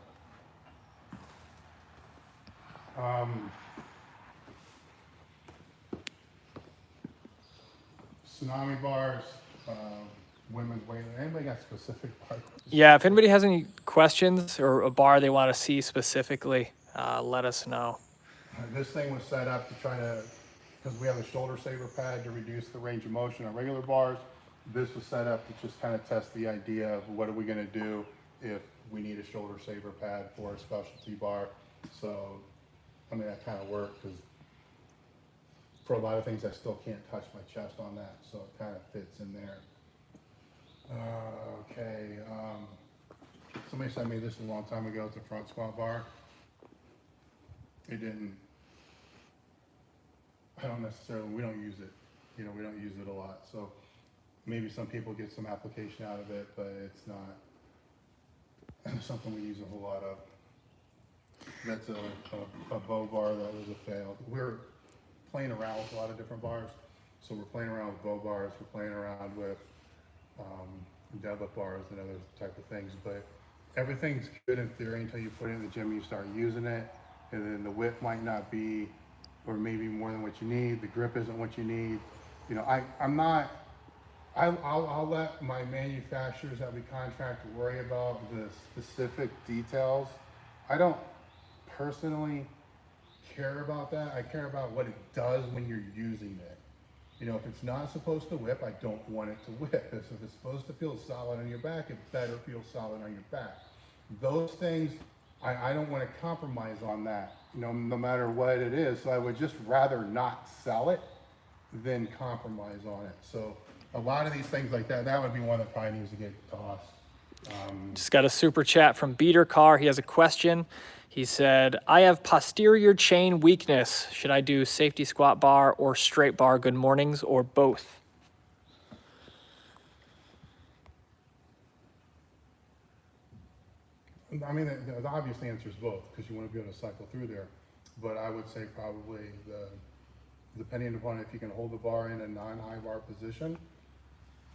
Tsunami bars, women's weight. Anybody got specific bars? Yeah, if anybody has any questions or a bar they want to see specifically, let us know. This thing was set up to try to, because we have a shoulder saver pad to reduce the range of motion on regular bars. This was set up to just kind of test the idea of what are we going to do if we need a shoulder saver pad for a specialty bar. So, I mean, that kind of worked, because for a lot of things I still can't touch my chest on that, so it kind of fits in there. Okay, somebody sent me this a long time ago. It's a front squat bar. It didn't, I don't necessarily, we don't use it. You know, we don't use it a lot. So maybe some people get some application out of it, but it's not something we use a whole lot of. That's a bow bar that was a fail. We're playing around with a lot of different bars. So we're playing around with bow bars, we're playing around with deadlift bars and other type of things, but everything's good in theory until you put it in the gym and you start using it, and then the width might not be, or maybe more than what you need, the grip isn't what you need. You know, I'll let my manufacturers that we contract worry about the specific details. I don't personally care about that. I care about what it does when you're using it. You know, if it's not supposed to whip, I don't want it to whip. If it's supposed to feel solid on your back, it better feel solid on your back. Those things, I don't want to compromise on that, you know, no matter what it is. So I would just rather not sell it than compromise on it. So a lot of these things like that, that would be one that probably needs to get tossed. Just got a super chat from Beater Car. He has a question. He said, I have posterior chain weakness. Should I do safety squat bar or straight bar good mornings, or both? I mean, the obvious answer is both, because you want to be able to cycle through there. But I would say probably, depending upon if you can hold the bar in a non-high bar position,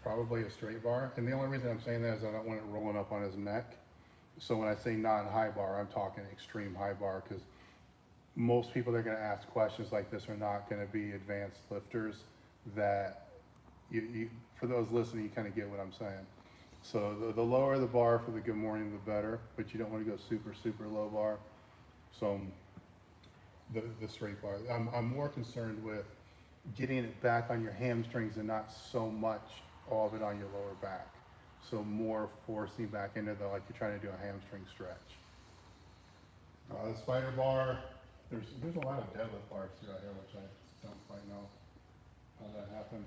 probably a straight bar. And the only reason I'm saying that is I don't want it rolling up on his neck. So when I say non-high bar, I'm talking extreme high bar, because most people that are going to ask questions like this are not going to be advanced lifters that for those listening, you kind of get what I'm saying. So the lower the bar for the good morning, the better, but you don't want to go super, super low bar. So the straight bar. I'm more concerned with getting it back on your hamstrings and not so much all of it on your lower back. So more forcing back into like you're trying to do a hamstring stretch. The spider bar, there's a lot of deadlift bars throughout here, which I don't quite know how that happened.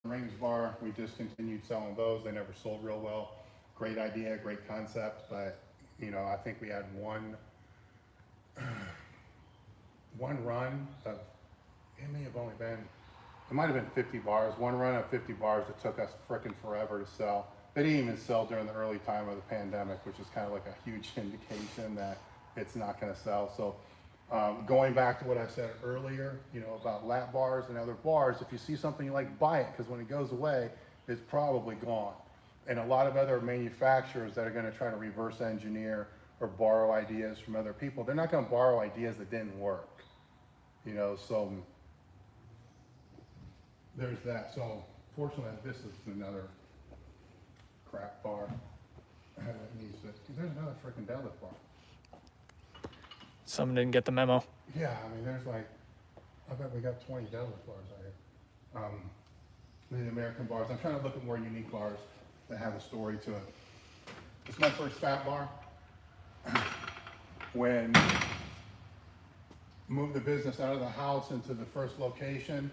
Rings bar, we discontinued selling those. They never sold real well. Great idea, great concept, but you know, I think we had one run of, it may have only been, it might have been 50 bars. One run of 50 bars that took us frickin' forever to sell. They didn't even sell during the early time of the pandemic, which is kind of like a huge indication that it's not going to sell. So going back to what I said earlier, you know, about lap bars and other bars, if you see something you like, buy it, because when it goes away, it's probably gone. And a lot of other manufacturers that are going to try to reverse engineer or borrow ideas from other people, they're not going to borrow ideas that didn't work. You know, so there's that. So fortunately, this is another crap bar that needs to, there's another freaking deadlift bar. Someone didn't get the memo. Yeah, I mean, there's like, I bet we got 20 deadlift bars out here. The American bars. I'm trying to look at more unique bars that have a story to it. It's my first fat bar. When moved the business out of the house into the first location,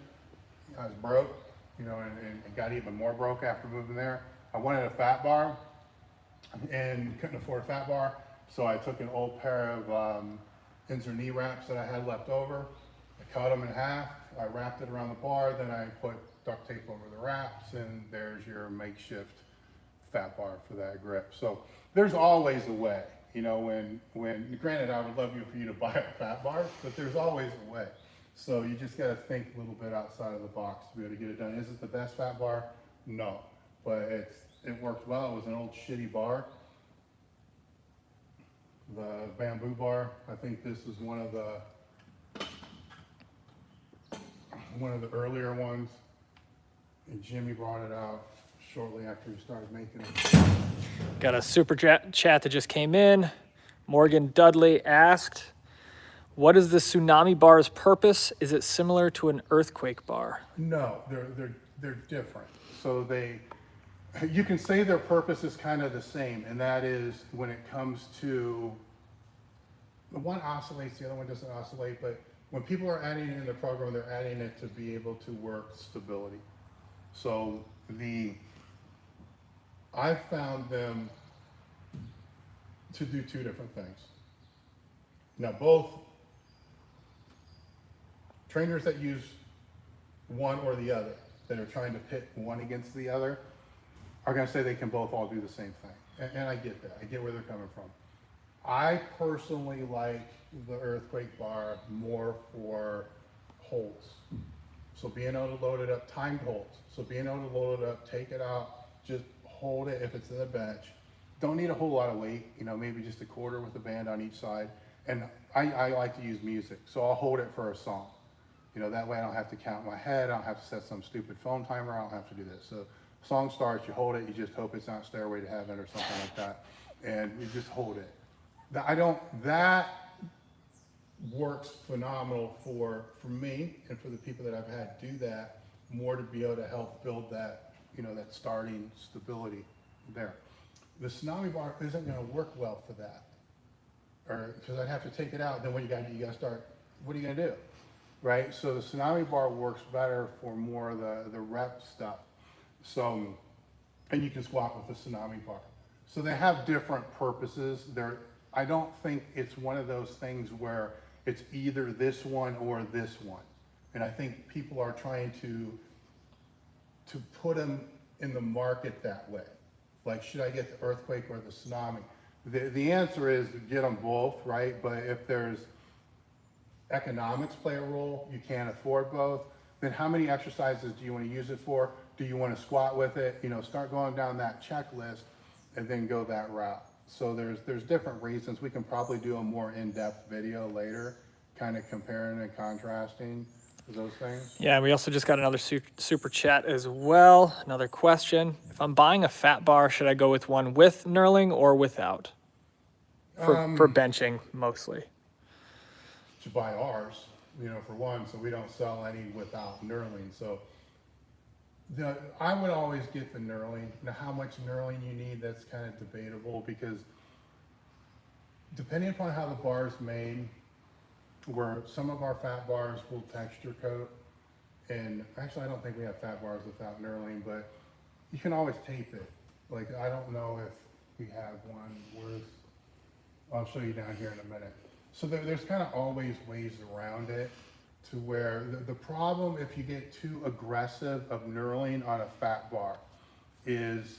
I was broke, you know, and got even more broke after moving there. I wanted a fat bar and couldn't afford a fat bar, so I took an old pair of Inzer knee wraps that I had left over. I cut them in half, I wrapped it around the bar, then I put duct tape over the wraps, and there's your makeshift fat bar for that grip. So there's always a way, you know, when granted, I would love for you to buy a fat bar, but there's always a way. So you just got to think a little bit outside of the box to be able to get it done. Is it the best fat bar? No, but it worked well. It was an old shitty bar. The bamboo bar, I think this is one of the earlier ones, and Jimmy brought it out shortly after he started making it. Got a super chat that just came in. Morgan Dudley asked, what is the tsunami bar's purpose? Is it similar to an earthquake bar? No, they're different. So you can say their purpose is kind of the same, and that is when it comes to, the one oscillates, the other one doesn't oscillate, but when people are adding it in the program, they're adding it to be able to work stability. So I found them to do two different things. Now, both trainers that use one or the other, that are trying to pit one against the other, are going to say they can both all do the same thing. And I get that. I get where they're coming from. I personally like the earthquake bar more for holds. So being able to load it up, timed holds. So being able to load it up, take it out, just hold it if it's in the bench. Don't need a whole lot of weight, you know, maybe just a quarter with a band on each side. And I like to use music, so I'll hold it for a song. You know, that way I don't have to count in my head, I don't have to set some stupid phone timer, I don't have to do this. So song starts, you hold it, you just hope it's not Stairway to Heaven or something like that. And you just hold it. That works phenomenal for me and for the people that I've had do that, more to be able to help build that, you know, that starting stability there. The tsunami bar isn't going to work well for that, or because I'd have to take it out. Then what you got to start. What are you going to do, right? So the tsunami bar works better for more of the rep stuff. So, and you can squat with the tsunami bar. So they have different purposes. I don't think it's one of those things where it's either this one or this one. And I think people are trying to put them in the market that way. Like, should I get the earthquake or the tsunami? The answer is get them both, right? But if there's economics play a role, you can't afford both, then how many exercises do you want to use it for? Do you want to squat with it? You know, start going down that checklist and then go that route. So there's different reasons. We can probably do a more in-depth video later, kind of comparing and contrasting those things. Yeah, we also just got another super chat as well. Another question. If I'm buying a fat bar, should I go with one with knurling or without? For benching, mostly. To buy ours, you know, for one, so we don't sell any without knurling. So I would always get the knurling. Now, how much knurling you need, that's kind of debatable, because depending upon how the bar is made, where some of our fat bars will texture coat. And actually, I don't think we have fat bars without knurling, but you can always tape it. Like, I don't know if we have one worth, I'll show you down here in a minute. So there's kind of always ways around it to where the problem, if you get too aggressive of knurling on a fat bar, is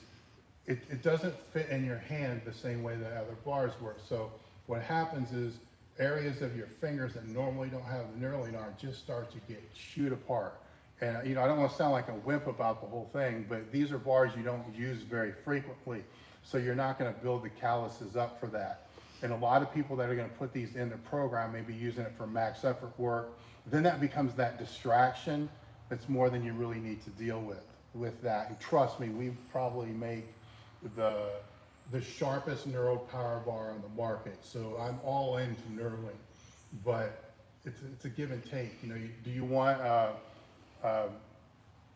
it doesn't fit in your hand the same way that other bars work. So what happens is areas of your fingers that normally don't have the knurling on just start to get chewed apart. And I don't want to sound like a wimp about the whole thing, but these are bars you don't use very frequently. So you're not going to build the calluses up for that. And a lot of people that are going to put these in the program may be using it for max effort work. Then that becomes that distraction that's more than you really need to deal with that. And trust me, we probably make the sharpest neuro power bar on the market. So I'm all into knurling, but it's a give and take. Do you want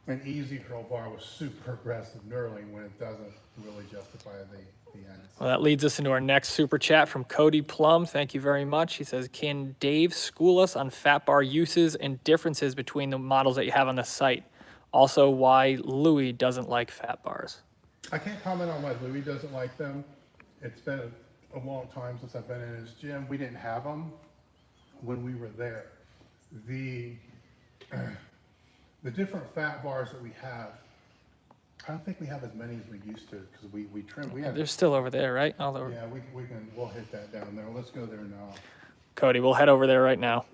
an easy curl bar with super aggressive knurling when it doesn't really justify the ends? Well, that leads us into our next super chat from Cody Plum. Thank you very much. He says, can Dave school us on fat bar uses and differences between the models that you have on the site? Also, why Louis doesn't like fat bars. I can't comment on why Louis doesn't like them. It's been a long time since I've been in his gym. We didn't have them when we were there. The different fat bars that we have, I don't think we have as many as we used to because we trim. They're still over there, right? Yeah, we'll hit that down there. Let's go there now. Cody, we'll head over there right now.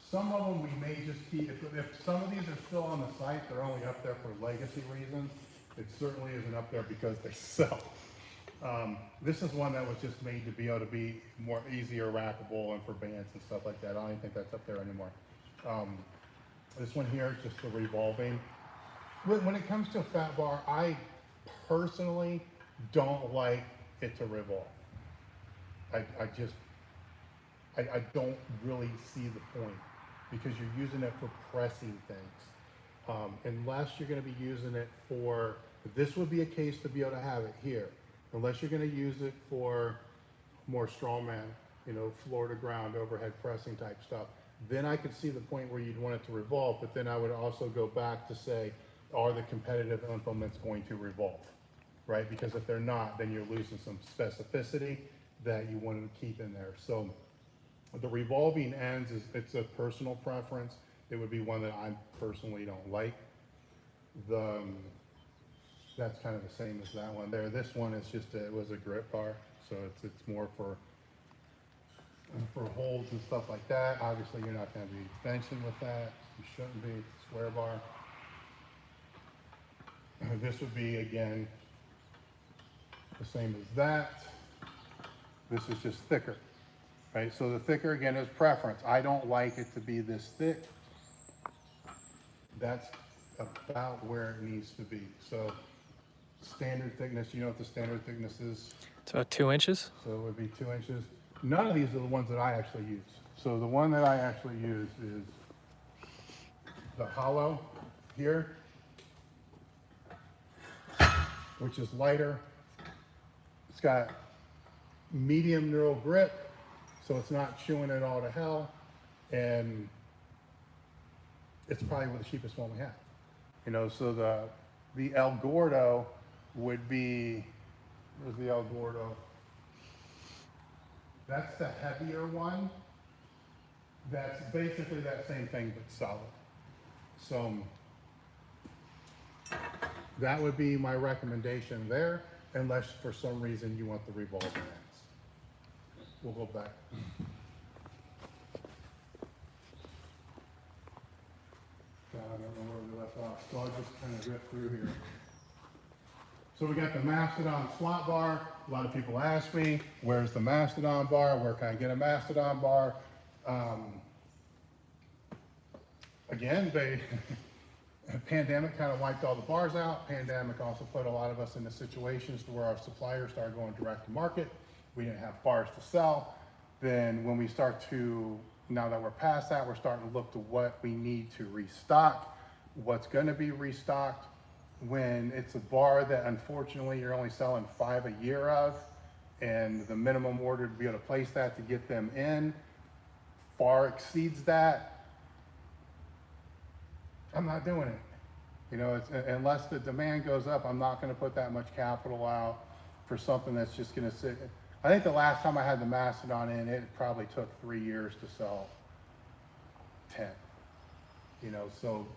Some of them we may just keep, if some of these are still on the site, they're only up there for legacy reasons. It certainly isn't up there because they sell. This is one that was just made to be able to be more easier rackable and for bands and stuff like that. I don't even think that's up there anymore. This one here is just the revolving. When it comes to a fat bar, I personally don't like it to revolve. I don't really see the point because you're using it for pressing things. Unless you're going to be using it for, this would be a case to be able to have it here. Unless you're going to use it for more strongman, floor to ground, overhead pressing type stuff, then I could see the point where you'd want it to revolve. But then I would also go back to say, are the competitive implements going to revolve, right? Because if they're not, then you're losing some specificity that you want to keep in there. So the revolving ends, it's a personal preference. It would be one that I personally don't like. That's kind of the same as that one there. This one is just, it was a grip bar. So it's more for holds and stuff like that. Obviously you're not going to be benching with that. You shouldn't be. Square bar. This would be, again, the same as that. This is just thicker, right? So the thicker, again, is preference. I don't like it to be this thick. That's about where it needs to be. So standard thickness, you know what the standard thickness is? It's about 2 inches. So it would be 2 inches. None of these are the ones that I actually use. So the one that I actually use is the hollow here, which is lighter. It's got medium neural grip, so it's not chewing it all to hell. And it's probably the cheapest one we have. So the El Gordo would be, where's the El Gordo? That's the heavier one. That's basically that same thing, but solid. So that would be my recommendation there, unless for some reason you want the revolving ends. We'll go back. I don't know where we left off, so I'll just kind of rip through here. So we got the Mastodon squat bar. A lot of people ask me, where's the Mastodon bar? Where can I get a Mastodon bar? Again, pandemic kind of wiped all the bars out. Pandemic also put a lot of us into situations to where our suppliers started going direct to market. We didn't have bars to sell. Then when we start to, now that we're past that, we're starting to look to what we need to restock, what's going to be restocked. when it's a bar that unfortunately you're only selling 5 a year of, and the minimum order to be able to place that to get them in far exceeds that, I'm not doing it. You know, unless the demand goes up, I'm not going to put that much capital out for something that's just going to sit. I think the last time I had the Mastodon in, it probably took 3 years to sell 10. You know, so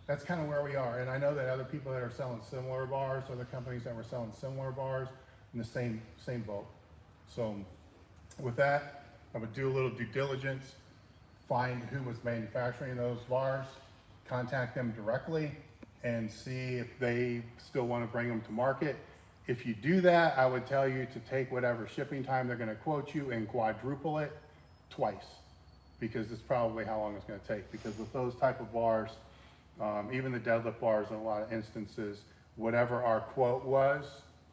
that's kind of where we are. And I know that other people that are selling similar bars, other companies that were selling similar bars, in the same boat. So with that, I would do a little due diligence, find who was manufacturing those bars, contact them directly, and see if they still want to bring them to market. If you do that, I would tell you to take whatever shipping time they're going to quote you and quadruple it twice, because it's probably how long it's going to take. Because with those type of bars, even the deadlift bars in a lot of instances, whatever our quote was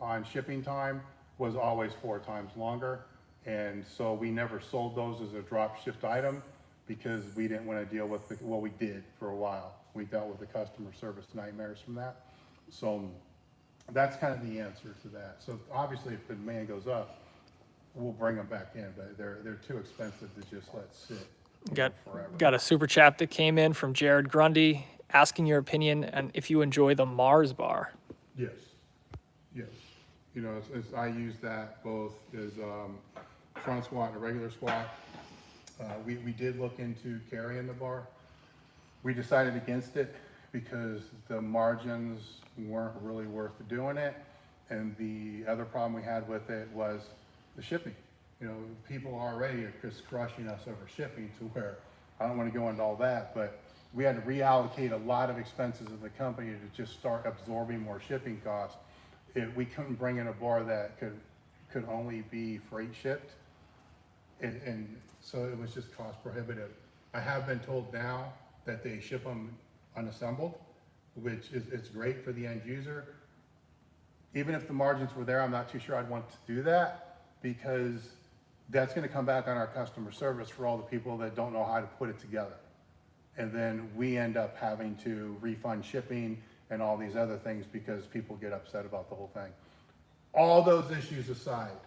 on shipping time was always 4 times longer. And so we never sold those as a drop shipped item because we didn't want to deal with well, we did for a while. We dealt with the customer service nightmares from that. So that's kind of the answer to that. So obviously if the demand goes up, we'll bring them back in, but they're too expensive to just let sit forever. Got a super chat that came in from Jared Grundy asking your opinion and if you enjoy the Mars bar. Yes, yes. You know, I use that both as front squat and a regular squat. We did look into carrying the bar. We decided against it because the margins weren't really worth doing it. And the other problem we had with it was the shipping. You know, people already are just crushing us over shipping to where I don't want to go into all that, but we had to reallocate a lot of expenses of the company to just start absorbing more shipping costs. We couldn't bring in a bar that could only be freight shipped. And so it was just cost prohibitive. I have been told now that they ship them unassembled, which is great for the end user. Even if the margins were there, I'm not too sure I'd want to do that because that's going to come back on our customer service for all the people that don't know how to put it together. And then we end up having to refund shipping and all these other things because people get upset about the whole thing. All those issues aside,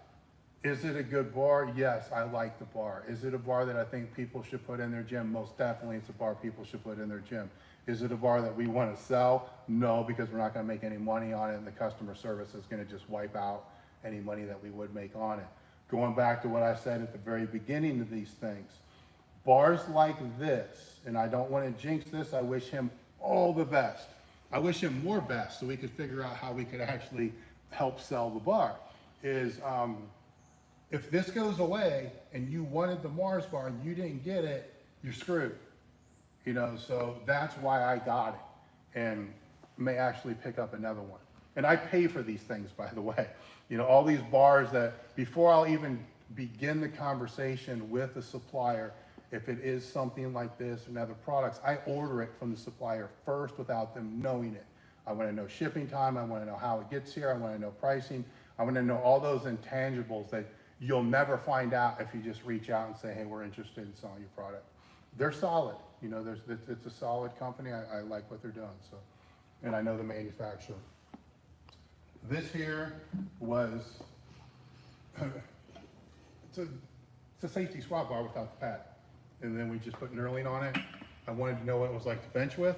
is it a good bar? Yes, I like the bar. Is it a bar that I think people should put in their gym? Most definitely it's a bar people should put in their gym. Is it a bar that we want to sell? No, because we're not going to make any money on it, and the customer service is going to just wipe out any money that we would make on it. Going back to what I said at the very beginning of these things, bars like this, and I don't want to jinx this, I wish him all the best. I wish him more best so we could figure out how we could actually help sell the bar. If this goes away and you wanted the Mars bar and you didn't get it, you're screwed. You know, so that's why I got it and may actually pick up another one. And I pay for these things, by the way. You know, all these bars that before I'll even begin the conversation with the supplier, if it is something like this and other products, I order it from the supplier first without them knowing it. I want to know shipping time. I want to know how it gets here. I want to know pricing. I want to know all those intangibles that you'll never find out if you just reach out and say, hey, we're interested in selling your product. They're solid. You know, it's a solid company. I like what they're doing. So, and I know the manufacturer. This here was, it's a safety squat bar without the pad. And then we just put knurling on it. I wanted to know what it was like to bench with.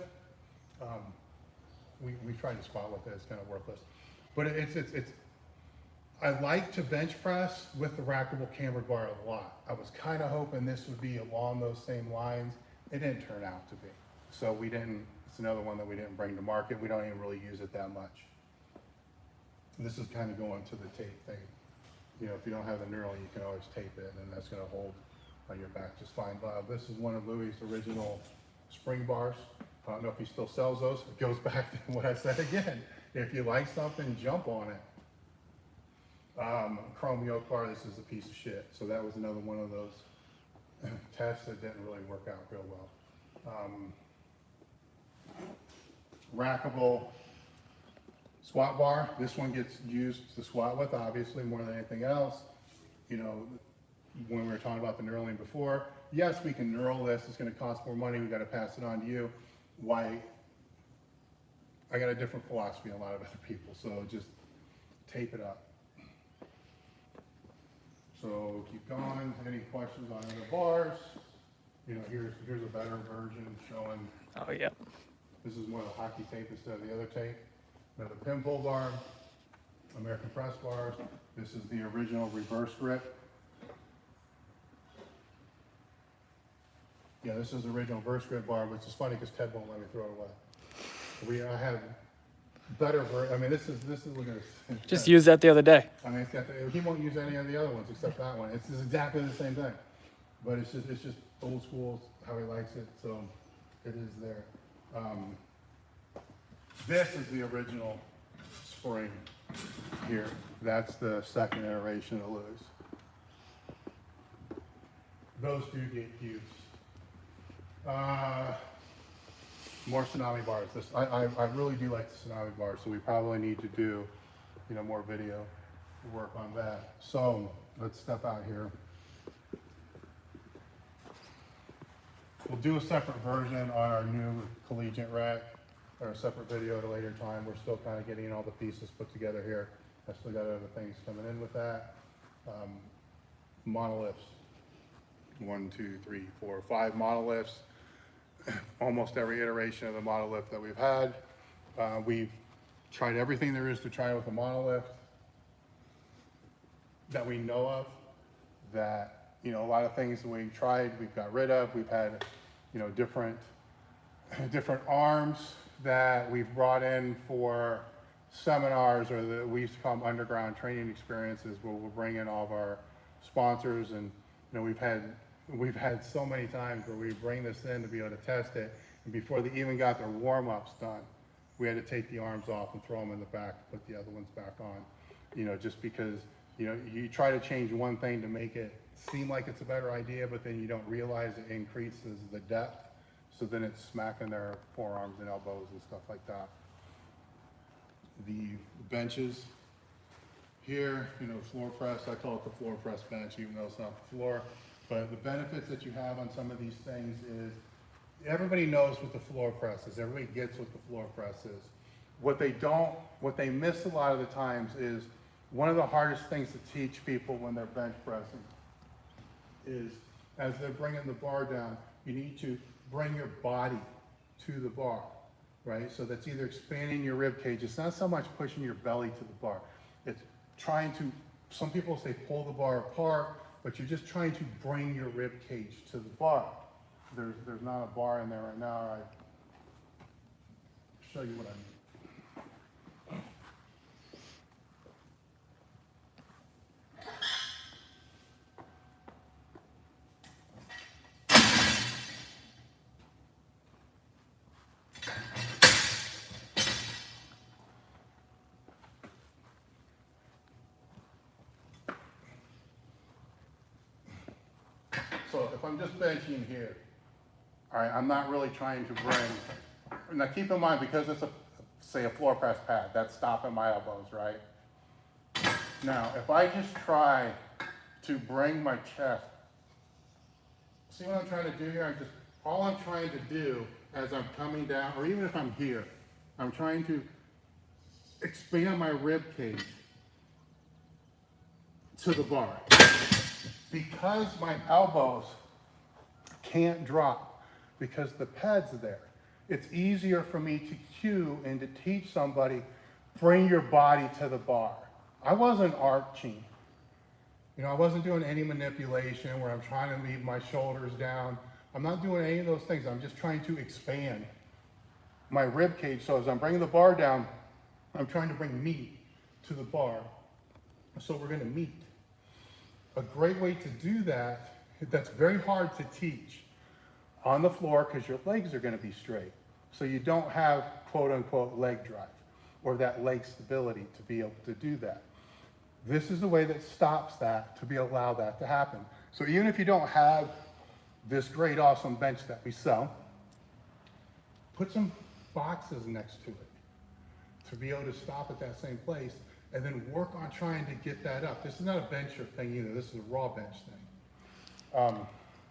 We tried to squat with it. It's kind of worthless. But it's I like to bench press with the rackable cambered bar a lot. I was kind of hoping this would be along those same lines. It didn't turn out to be. So we didn't, it's another one that we didn't bring to market. We don't even really use it that much. This is kind of going to the tape thing. You know, if you don't have the knurling, you can always tape it and that's going to hold on your back just fine. This is one of Louis' original spring bars. I don't know if he still sells those. It goes back to what I said again. If you like something, jump on it. Chrome yoke bar, this is a piece of shit. So that was another one of those tests that didn't really work out real well. Rackable squat bar. This one gets used to squat with, obviously, more than anything else. You know, when we were talking about the knurling before, yes, we can knurl this. It's going to cost more money. We got to pass it on to you. Why I got a different philosophy than a lot of other people, so just tape it up. So keep going. Any questions on other bars? You know, here's a better version showing. Oh, yeah. This is more the hockey tape instead of the other tape. Another pin pull bar, American press bars. This is the original reverse grip. Yeah, this is the original reverse grip bar, which is funny because Ted won't let me throw it away. I have better I mean, this is look at this. Just used that the other day. I mean, he won't use any of the other ones except that one. It's just exactly the same thing, but it's just old school how he likes it. So it is there. This is the original spring here. That's the second iteration of Lewis. Those do get used. More tsunami bars. I really do like the tsunami bars, so we probably need to do, you know, more video work on that. So let's step out here. We'll do a separate version on our new collegiate rack, or a separate video at a later time. We're still kind of getting all the pieces put together here. I still got other things coming in with that. Monoliths. 1, 2, 3, 4, 5 monoliths. Almost every iteration of the monolith that we've had. We've tried everything there is to try with a monolith that we know of, that, you know, a lot of things that we've tried, we've got rid of. We've had, you know, different arms that we've brought in for seminars, or that we used to call them underground training experiences, where we'll bring in all of our sponsors. And, you know, we've had so many times where we bring this in to be able to test it, and before they even got their warm-ups done, we had to take the arms off and throw them in the back, put the other ones back on. You know, just because, you know, you try to change one thing to make it seem like it's a better idea, but then you don't realize it increases the depth, so then it's smacking their forearms and elbows and stuff like that. The benches here, you know, floor press, I call it the floor press bench, even though it's not the floor. But the benefits that you have on some of these things is, everybody knows what the floor press is. Everybody gets what the floor press is. What they miss a lot of the times is, one of the hardest things to teach people when they're bench pressing is, as they're bringing the bar down, you need to bring your body to the bar, right? So that's either expanding your rib cage. It's not so much pushing your belly to the bar. It's trying to, some people say pull the bar apart, but you're just trying to bring your rib cage to the bar. There's not a bar in there right now. I'll show you what I mean. So if I'm just benching here, all right, I'm not really trying to bring, now keep in mind, because it's say a floor press pad, that's stopping my elbows, right? Now, if I just try to bring my chest, see what I'm trying to do here? All I'm trying to do as I'm coming down, or even if I'm here, I'm trying to expand my rib cage to the bar. Because my elbows can't drop, because the pad's there, it's easier for me to cue and to teach somebody, bring your body to the bar. I wasn't arching. You know, I wasn't doing any manipulation where I'm trying to leave my shoulders down. I'm not doing any of those things. I'm just trying to expand my rib cage. So as I'm bringing the bar down, I'm trying to bring meat to the bar. So we're gonna meet. A great way to do that, that's very hard to teach on the floor, because your legs are going to be straight. So you don't have quote unquote leg drive, or that leg stability to be able to do that. This is the way that stops that, to allow that to happen. So even if you don't have this great awesome bench that we sell, put some boxes next to it to be able to stop at that same place, and then work on trying to get that up. This is not a bench thing either. This is a raw bench thing.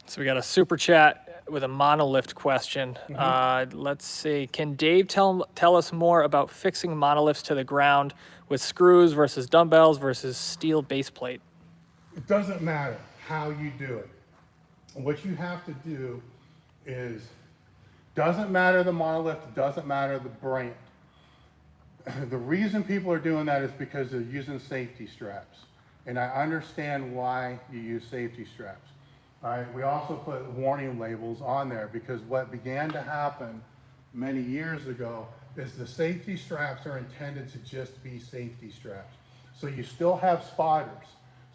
So we got a super chat with a monolift question. Let's see. Can Dave tell us more about fixing monoliths to the ground with screws versus dumbbells versus steel base plate? It doesn't matter how you do it. What you have to do is, doesn't matter the monolith, doesn't matter the brand. The reason people are doing that is because they're using safety straps. And I understand why you use safety straps. All right, we also put warning labels on there because what began to happen many years ago is the safety straps are intended to just be safety straps. So you still have spotters.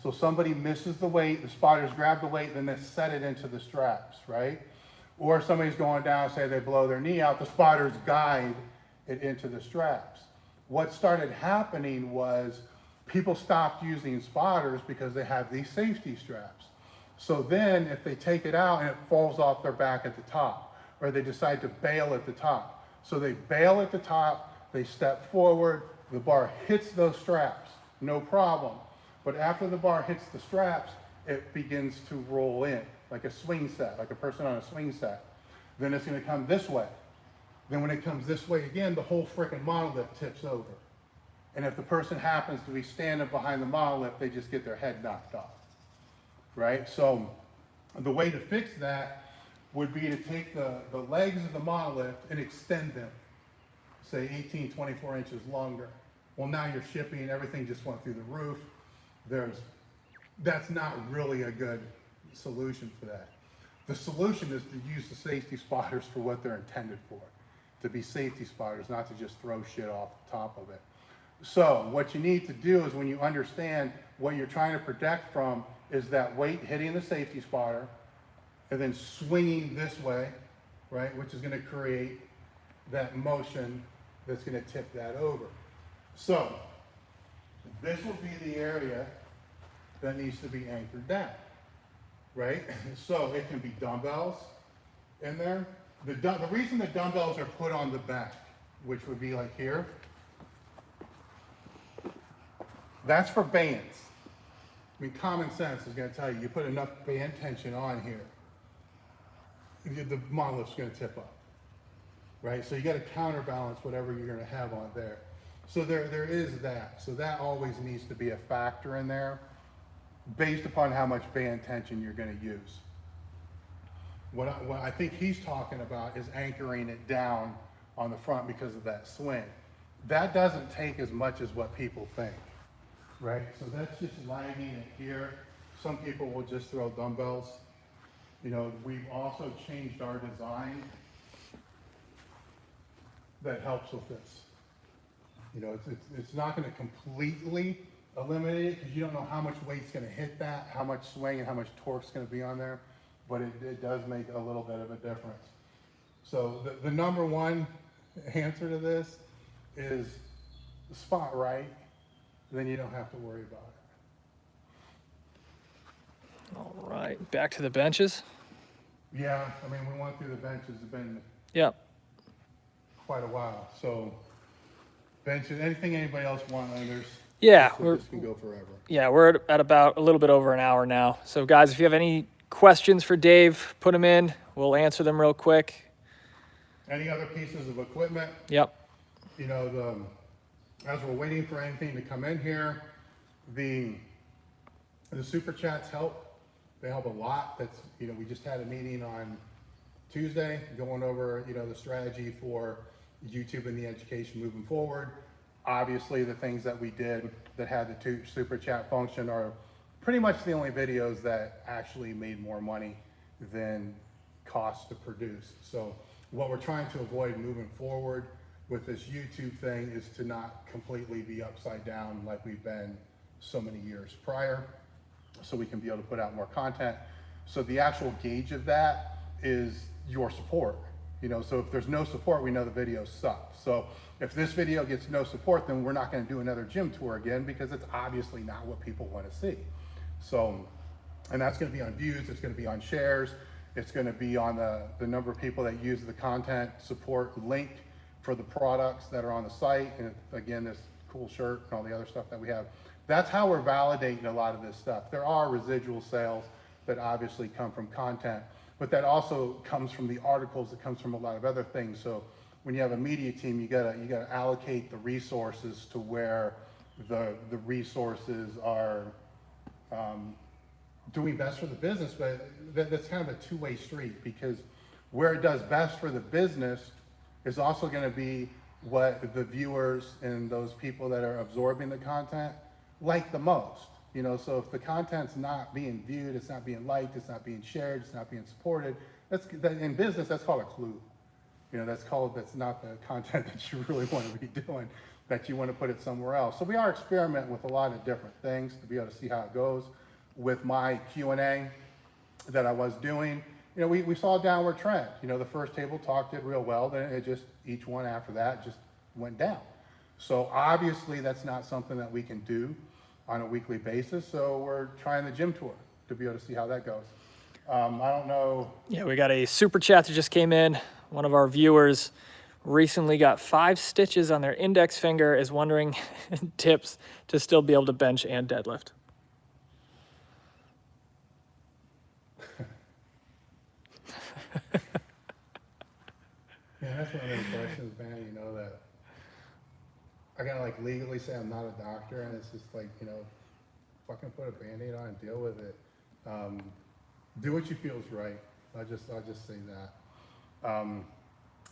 So somebody misses the weight, the spotters grab the weight, then they set it into the straps, right? Or somebody's going down, say they blow their knee out, the spotters guide it into the straps. What started happening was people stopped using spotters because they have these safety straps. So then if they take it out and it falls off their back at the top, or they decide to bail at the top. So they bail at the top, they step forward, the bar hits those straps, no problem. But after the bar hits the straps, it begins to roll in, like a swing set, like a person on a swing set. Then it's gonna come this way. Then when it comes this way again, the whole freaking monolith tips over. And if the person happens to be standing behind the monolith, they just get their head knocked off, right? So the way to fix that would be to take the legs of the monolith and extend them, say 18, 24 inches longer. Well, now you're shipping, everything just went through the roof. That's not really a good solution for that. The solution is to use the safety spotters for what they're intended for, to be safety spotters, not to just throw shit off the top of it. So what you need to do is when you understand what you're trying to protect from is that weight hitting the safety spotter and then swinging this way, right, which is going to create that motion that's going to tip that over. So this will be the area that needs to be anchored down, right? So it can be dumbbells in there. The reason the dumbbells are put on the back, which would be like here, that's for bands. I mean, common sense is going to tell you, you put enough band tension on here, the monolith's going to tip up, right? So you got to counterbalance whatever you're going to have on there. So there is that. So that always needs to be a factor in there based upon how much band tension you're going to use. What I think he's talking about is anchoring it down on the front because of that swing. That doesn't take as much as what people think, right? So that's just lining it here. Some people will just throw dumbbells. You know, we've also changed our design that helps with this. You know, it's not going to completely eliminate it because you don't know how much weight's going to hit that, how much swing and how much torque's going to be on there, but it does make a little bit of a difference. So the number one answer to this is the spot right, then you don't have to worry about it. All right, back to the benches. Yeah, I mean, we went through the benches, it's been Yep. quite a while. So benches, anything anybody else want, others? Yeah, This can go forever. Yeah, we're at about a little bit over an hour now. So guys, if you have any questions for Dave, put them in. We'll answer them real quick. Any other pieces of equipment? Yep. You know, as we're waiting for anything to come in here, the super chats help. They help a lot. That's, you know, we just had a meeting on Tuesday going over, you know, the strategy for YouTube and the education moving forward. Obviously, the things that we did that had the super chat function are pretty much the only videos that actually made more money than cost to produce. So what we're trying to avoid moving forward with this YouTube thing is to not completely be upside down like we've been so many years prior, so we can be able to put out more content. So the actual gauge of that is your support. You know, so if there's no support, we know the video sucks. So if this video gets no support, then we're not going to do another gym tour again because it's obviously not what people want to see. So, and that's going to be on views, it's going to be on shares, it's going to be on the number of people that use the content support link for the products that are on the site. And again, this cool shirt and all the other stuff that we have. That's how we're validating a lot of this stuff. There are residual sales that obviously come from content, but that also comes from the articles, it comes from a lot of other things. So when you have a media team, you gotta allocate the resources to where the resources are doing best for the business, but that's kind of a two-way street, because where it does best for the business is also going to be what the viewers and those people that are absorbing the content like the most. You know, so if the content's not being viewed, it's not being liked, it's not being shared, it's not being supported, in business, that's called a clue. You know, that's not the content that you really want to be doing, that you want to put it somewhere else. So we are experimenting with a lot of different things to be able to see how it goes. With my Q&A that I was doing, you know, we saw a downward trend. You know, the first table talk did real well, then it just, each one after that just went down. So obviously that's not something that we can do on a weekly basis, so we're trying the gym tour to be able to see how that goes. I don't know. Yeah, we got a super chat that just came in. One of our viewers recently got 5 stitches on their index finger, is wondering tips to still be able to bench and deadlift. Yeah, that's one of those questions, man, you know, that I gotta like legally say I'm not a doctor, and it's just like, you know, fucking put a Band-Aid on and deal with it. Do what you feel is right. I'll just say that. I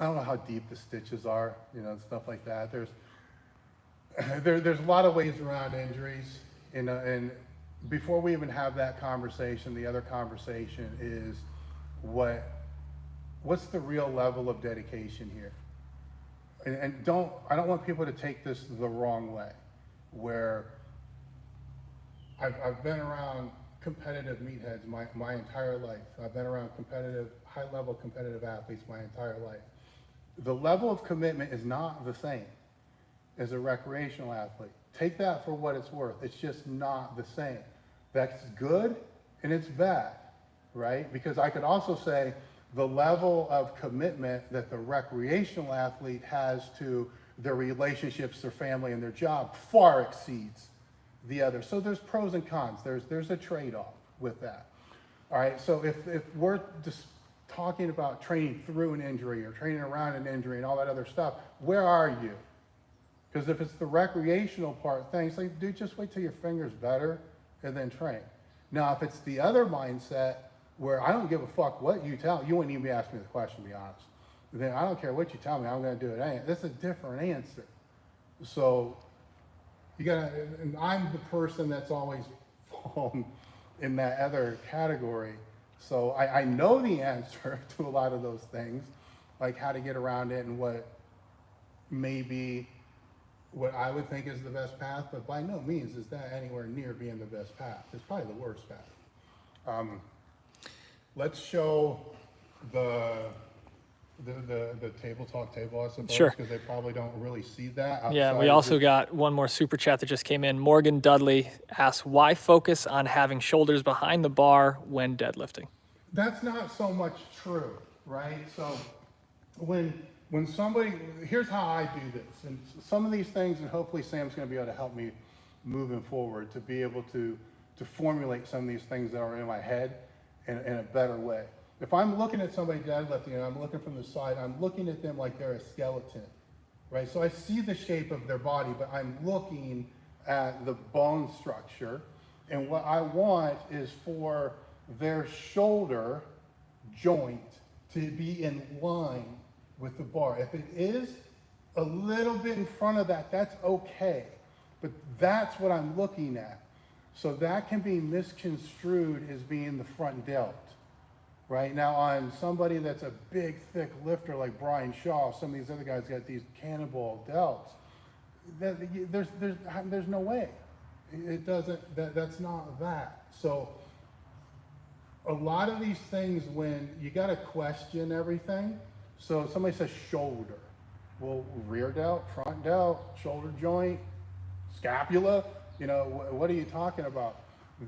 don't know how deep the stitches are, you know, stuff like that. There's a lot of ways around injuries, you know, and before we even have that conversation, the other conversation is what's the real level of dedication here? And I don't want people to take this the wrong way, where I've been around competitive meatheads my entire life. I've been around high-level competitive athletes my entire life. The level of commitment is not the same as a recreational athlete. Take that for what it's worth. It's just not the same. That's good and it's bad, right? Because I could also say the level of commitment that the recreational athlete has to their relationships, their family, and their job far exceeds the other. So there's pros and cons. There's a trade-off with that. All right, so if we're just talking about training through an injury or training around an injury and all that other stuff, where are you? Because if it's the recreational part thing, it's like, dude, just wait till your finger's better and then train. Now, if it's the other mindset where I don't give a fuck what you tell, you wouldn't even be asking me the question, to be honest. Then I don't care what you tell me, I'm gonna do it. That's a different answer. So you gotta, and I'm the person that's always fallen in that other category. So I know the answer to a lot of those things, like how to get around it and what maybe what I would think is the best path, but by no means is that anywhere near being the best path. It's probably the worst path. Let's show the table talk table, I suppose, Sure. because they probably don't really see that. Yeah, we also got one more super chat that just came in. Morgan Dudley asks, why focus on having shoulders behind the bar when deadlifting? That's not so much true, right? So when somebody, here's how I do this, and some of these things, and hopefully Sam's going to be able to help me moving forward to be able to formulate some of these things that are in my head in a better way. If I'm looking at somebody deadlifting and I'm looking from the side, I'm looking at them like they're a skeleton, right? So I see the shape of their body, but I'm looking at the bone structure. And what I want is for their shoulder joint to be in line with the bar. If it is a little bit in front of that, that's okay. But that's what I'm looking at. So that can be misconstrued as being the front delt. Right now, on somebody that's a big, thick lifter like Brian Shaw, some of these other guys got these cannonball delts. There's no way. It doesn't. That's not that. So a lot of these things, when you got to question everything. So somebody says shoulder. Well, rear delt, front delt, shoulder joint, scapula. You know, what are you talking about?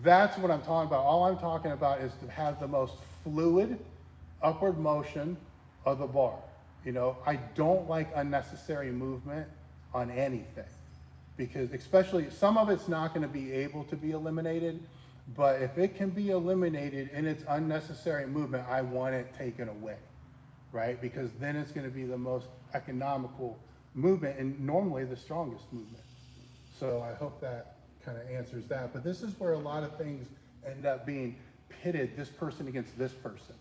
That's what I'm talking about. All I'm talking about is to have the most fluid upward motion of the bar. You know, I don't like unnecessary movement on anything, because especially some of it's not going to be able to be eliminated, But if it can be eliminated in its unnecessary movement, I want it taken away, right? Because then it's going to be the most economical movement and normally the strongest movement. So I hope that kind of answers that. But this is where a lot of things end up being pitted, this person against this person.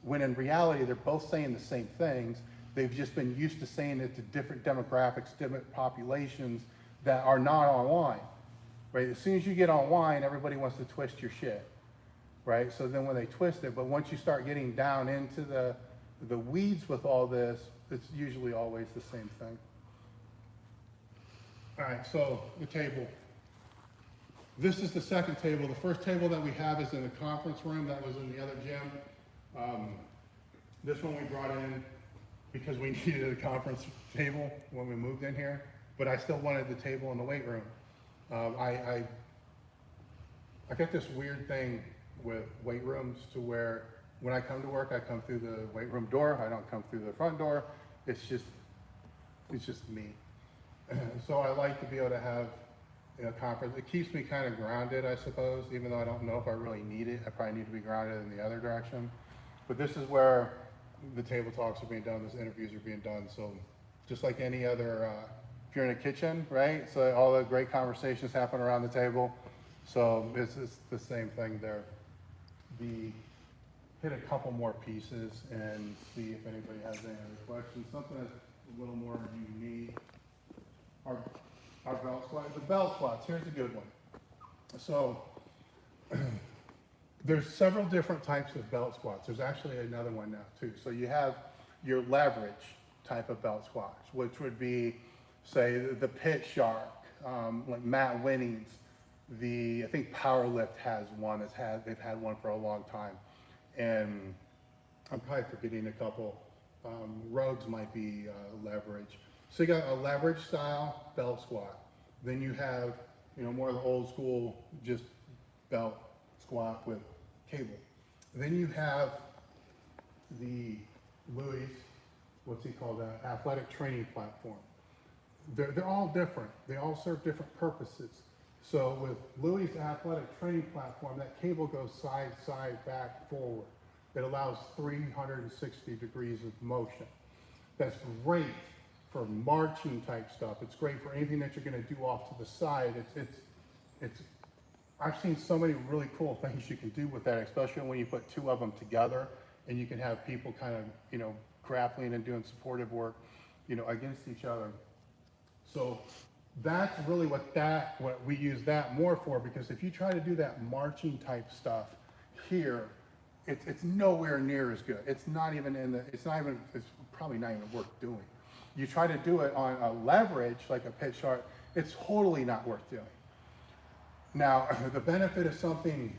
When in reality, they're both saying the same things. They've just been used to saying it to different demographics, different populations that are not online, right? As soon as you get online, everybody wants to twist your shit, right? So then when they twist it, but once you start getting down into the weeds with all this, it's usually always the same thing. All right, so the table. This is the second table. The first table that we have is in the conference room. That was in the other gym. This one we brought in because we needed a conference table when we moved in here, but I still wanted the table in the weight room. I got this weird thing with weight rooms to where when I come to work, I come through the weight room door. I don't come through the front door. It's just me. So I like to be able to have a conference. It keeps me kind of grounded, I suppose, even though I don't know if I really need it. I probably need to be grounded in the other direction. But this is where the table talks are being done, those interviews are being done. So just like any other, if you're in a kitchen, right? So all the great conversations happen around the table. So it's the same thing there. Hit a couple more pieces and see if anybody has any other questions. Something that's a little more unique. Our belt squat, the belt squats, here's a good one. So there's several different types of belt squats. There's actually another one now too. So you have your leverage type of belt squats, which would be, say, the pit shark, like Matt Winning's. I think Powerlift has one. They've had one for a long time, and I'm probably forgetting a couple. Rogues might be leverage. So you got a leverage style belt squat. Then you have, more of the old school, just belt squat with cable. Then you have the Louis, what's he called, athletic training platform. They're all different. They all serve different purposes. So with Louis' athletic training platform, that cable goes side, back, forward. It allows 360 degrees of motion. That's great for marching type stuff. It's great for anything that you're going to do off to the side. I've seen so many really cool things you can do with that, especially when you put two of them together and you can have people kind of, grappling and doing supportive work, against each other. So that's really what we use that more for, because if you try to do that marching type stuff here, it's nowhere near as good. It's probably not even worth doing. You try to do it on a leverage, like a pit shark, it's totally not worth doing. Now, the benefit of something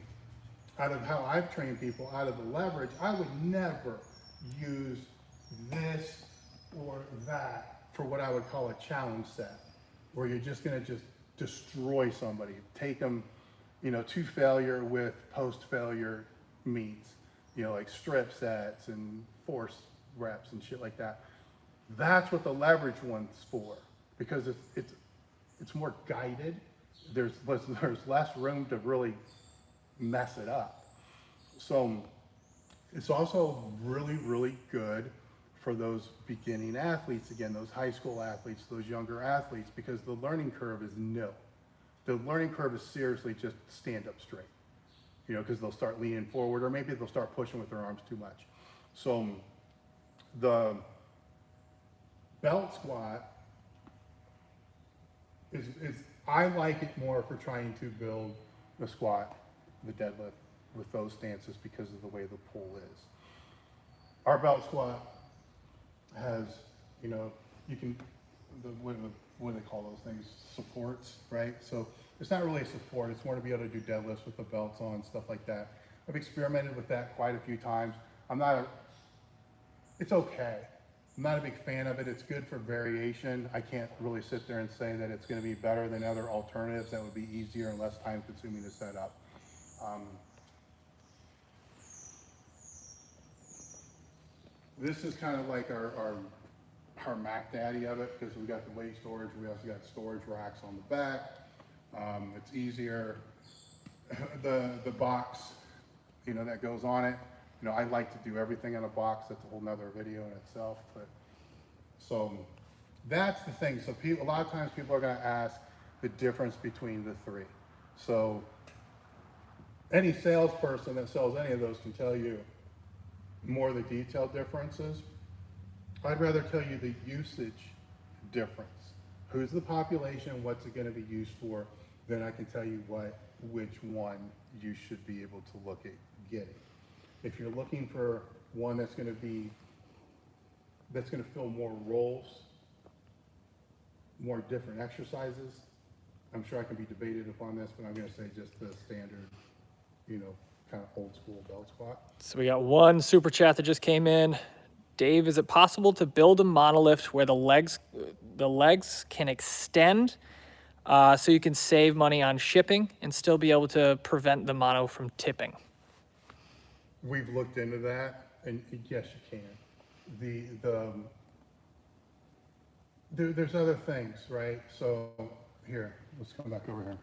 out of how I've trained people out of the leverage, I would never use this or that for what I would call a challenge set, where you're just gonna just destroy somebody, take them, to failure with post-failure meets, like strip sets and force reps and shit like that. That's what the leverage one's for, because it's more guided. There's less room to really mess it up. So it's also really, really good for those beginning athletes, again, those high school athletes, those younger athletes, because the learning curve is nil. The learning curve is seriously just stand up straight, because they'll start leaning forward, or maybe they'll start pushing with their arms too much. So the belt squat is I like it more for trying to build the squat, the deadlift with those stances because of the way the pull is. Our belt squat has, you can, what do they call those things? Supports, right? So it's not really a support. It's more to be able to do deadlifts with the belts on, stuff like that. I've experimented with that quite a few times. It's okay. I'm not a big fan of it. It's good for variation. I can't really sit there and say that it's going to be better than other alternatives that would be easier and less time consuming to set up. This is kind of like our Mac Daddy of it, because we got the weight storage. We also got storage racks on the back. It's easier. the box, you know, that goes on it. You know, I like to do everything in a box. That's a whole nother video in itself. But so that's the thing. So people, a lot of times people are going to ask the difference between the three. So any salesperson that sells any of those can tell you more of the detailed differences. I'd rather tell you the usage difference. Who's the population? What's it going to be used for? Then I can tell you which one you should be able to look at getting. If you're looking for one that's going to fill more roles, more different exercises, I'm sure I can be debated upon this, but I'm going to say just the standard, you know, kind of old school belt squat. So we got one super chat that just came in. Dave, is it possible to build a monolift where the legs can extend so you can save money on shipping and still be able to prevent the mono from tipping? We've looked into that, and yes, you can. There's other things, right? So here, let's come back over here.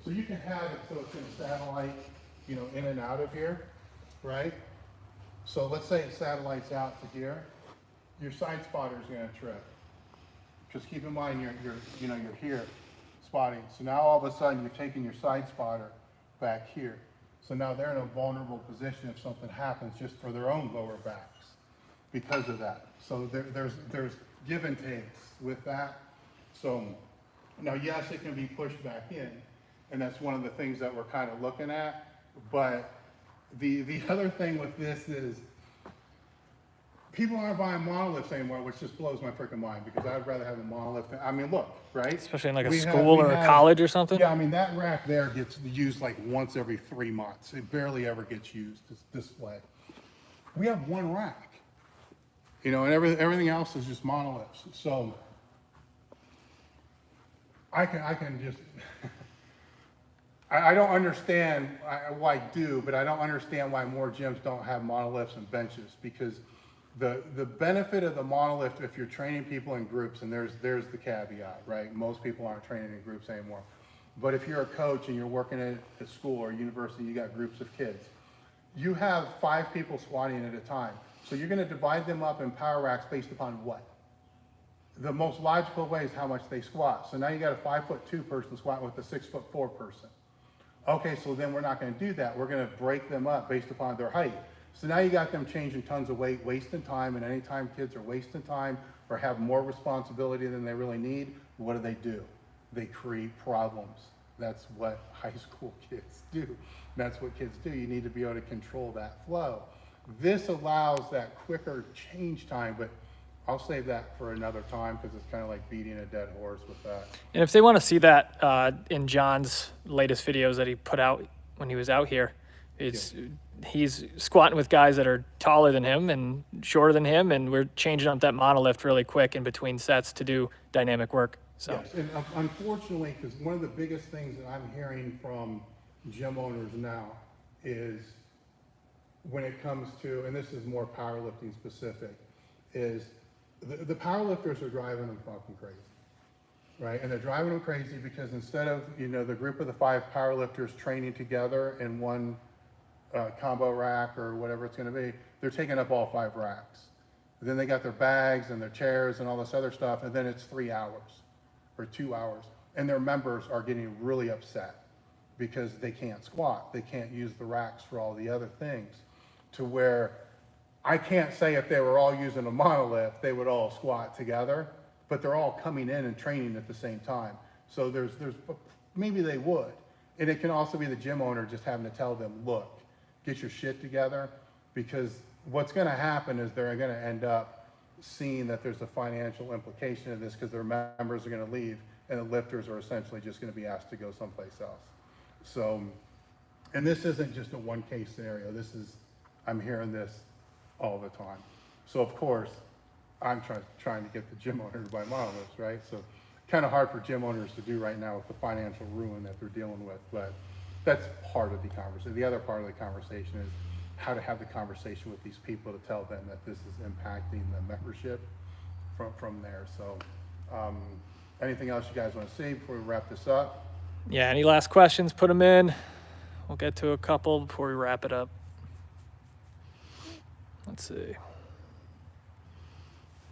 So you can have it so it's in a satellite, you know, in and out of here, right? So let's say it satellites out to here. Your side spotter is going to trip. Just keep in mind you're here spotting. So now all of a sudden you've taken your side spotter back here. So now they're in a vulnerable position if something happens just for their own lower backs because of that. So there's give and takes with that. So now yes, it can be pushed back in, and that's one of the things that we're kind of looking at. But the other thing with this is people aren't buying monoliths anymore, which just blows my freaking mind because I'd rather have a monolith. I mean, look, right? Especially in like a school or a college or something? Yeah, I mean, that rack there gets used like once every 3 months. It barely ever gets used, this display. We have one rack, you know, and everything else is just monoliths. So I can just, I don't understand, well, I do, but I don't understand why more gyms don't have monoliths and benches because the benefit of the monolith, if you're training people in groups, and there's the caveat, right? Most people aren't training in groups anymore. But if you're a coach and you're working at a school or university, you got groups of kids, you have 5 people squatting at a time. So you're going to divide them up in power racks based upon what? The most logical way is how much they squat. So now you got a 5'2" person squatting with a 6'4" person. Okay, so then we're not going to do that. We're going to break them up based upon their height. So now you got them changing tons of weight, wasting time, and anytime kids are wasting time or have more responsibility than they really need, what do? They create problems. That's what high school kids do. That's what kids do. You need to be able to control that flow. This allows that quicker change time, but I'll save that for another time because it's kind of like beating a dead horse with that. And if they want to see that in John's latest videos that he put out when he was out here, he's squatting with guys that are taller than him and shorter than him, and we're changing up that monolift really quick in between sets to do dynamic work. So. Yes, and unfortunately, because one of the biggest things that I'm hearing from gym owners now is when it comes to, and this is more powerlifting specific, is the powerlifters are driving them fucking crazy, right? And they're driving them crazy because instead of, you know, the group of the 5 powerlifters training together in one combo rack or whatever it's going to be, they're taking up all 5 racks. And then they got their bags and their chairs and all this other stuff, and then it's 3 hours or 2 hours. And their members are getting really upset because they can't squat. They can't use the racks for all the other things, to where I can't say if they were all using a monolith, they would all squat together, but they're all coming in and training at the same time. So there's maybe they would. And it can also be the gym owner just having to tell them, look, get your shit together, because what's going to happen is they're going to end up seeing that there's a financial implication of this because their members are going to leave and the lifters are essentially just going to be asked to go someplace else. So, and this isn't just a one case scenario. I'm hearing this all the time. So of course, I'm trying to get the gym owner to buy monoliths, right? So kind of hard for gym owners to do right now with the financial ruin that they're dealing with, but that's part of the conversation. The other part of the conversation is how to have the conversation with these people to tell them that this is impacting the membership from there. So, anything else you guys want to see before we wrap this up? Yeah, any last questions, put them in. We'll get to a couple before we wrap it up. Let's see.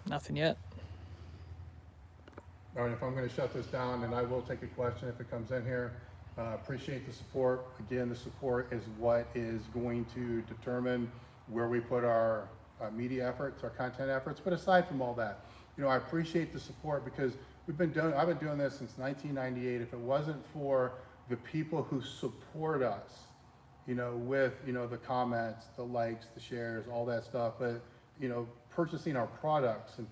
Nothing yet. All right, if I'm going to shut this down, and I will take a question if it comes in here. Appreciate the support. Again, the support is what is going to determine where we put our media efforts, our content efforts. But aside from all that, you know, I appreciate the support because I've been doing this since 1998. If it wasn't for the people who support us, you know, with, you know, the comments, the likes, the shares, all that stuff, but, you know, purchasing our products, and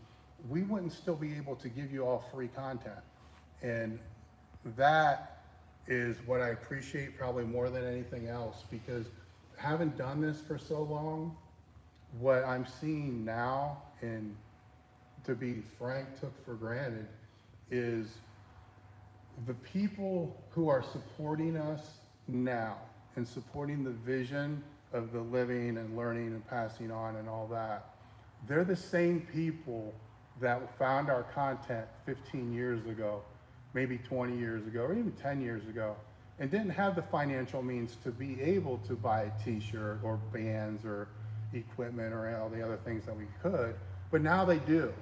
we wouldn't still be able to give you all free content. And that is what I appreciate probably more than anything else, because having done this for so long, what I'm seeing now, and to be frank, took for granted, is the people who are supporting us now and supporting the vision of the living and learning and passing on and all that, they're the same people that found our content 15 years ago, maybe 20 years ago, or even 10 years ago, and didn't have the financial means to be able to buy a t-shirt or bands or equipment or all the other things that we could, but now they do.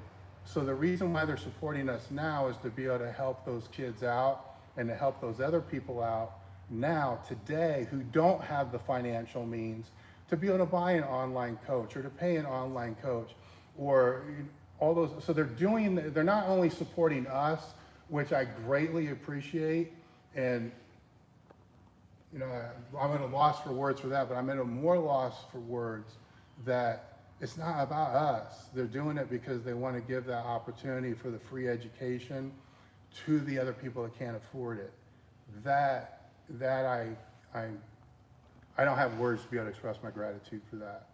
So the reason why they're supporting us now is to be able to help those kids out and to help those other people out now, today, who don't have the financial means to be able to buy an online coach or to pay an online coach or all those. So they're not only supporting us, which I greatly appreciate, and you know, I'm at a loss for words for that, but I'm at a more loss for words that it's not about us. They're doing it because they want to give that opportunity for the free education to the other people that can't afford it. That I don't have words to be able to express my gratitude for that.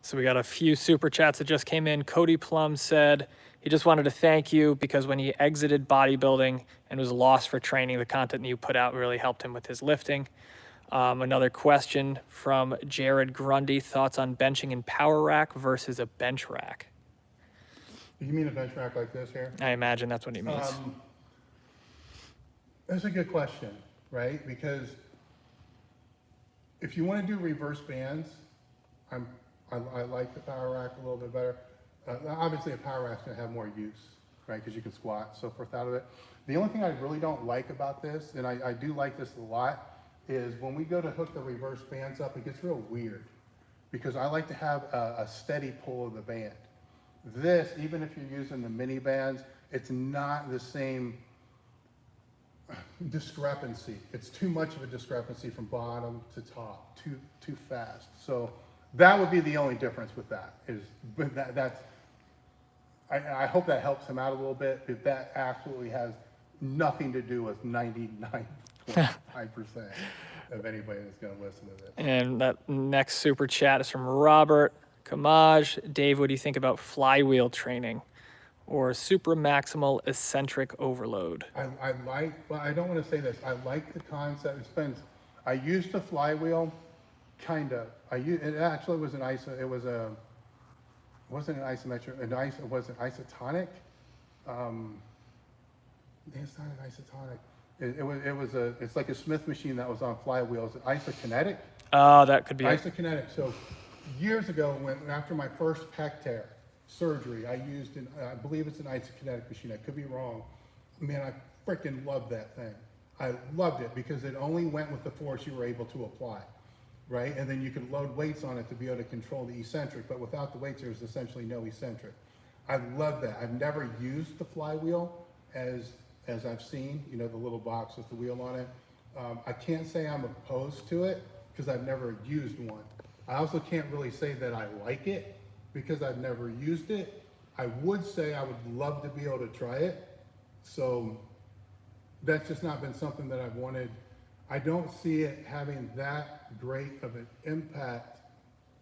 So we got a few super chats that just came in. Cody Plum said he just wanted to thank you because when he exited bodybuilding and was lost for training, the content you put out really helped him with his lifting. Another question from Jared Grundy, thoughts on benching in power rack versus a bench rack? You mean a bench rack like this here? I imagine that's what he means. That's a good question, right? Because if you want to do reverse bands, I like the power rack a little bit better. Obviously, a power rack's going to have more use, right? Because you can squat, so forth out of it. The only thing I really don't like about this, and I do like this a lot, is when we go to hook the reverse bands up, it gets real weird. Because I like to have a steady pull of the band. This, even if you're using the mini bands, it's not the same discrepancy. It's too much of a discrepancy from bottom to top, too fast. So that would be the only difference with that. I hope that helps him out a little bit, but that absolutely has nothing to do with 99.5% of anybody that's going to listen to this. And that next super chat is from Robert Kamaj. Dave, what do you think about flywheel training or supramaximal eccentric overload? Well, I don't want to say this. I like the concept. I used the flywheel, kind of. It actually was it wasn't an isometric, it was an isotonic. It's not an isotonic. It's like a Smith machine that was on flywheels. Isokinetic. Oh, that could be Isokinetic. So years ago, after my first pec tear surgery, I believe it's an isokinetic machine. I could be wrong. Man, I freaking loved that thing. I loved it because it only went with the force you were able to apply, right? And then you could load weights on it to be able to control the eccentric, but without the weights, there's essentially no eccentric. I love that. I've never used the flywheel as I've seen, you know, the little box with the wheel on it. I can't say I'm opposed to it because I've never used one. I also can't really say that I like it because I've never used it. I would say I would love to be able to try it. So that's just not been something that I've wanted. I don't see it having that great of an impact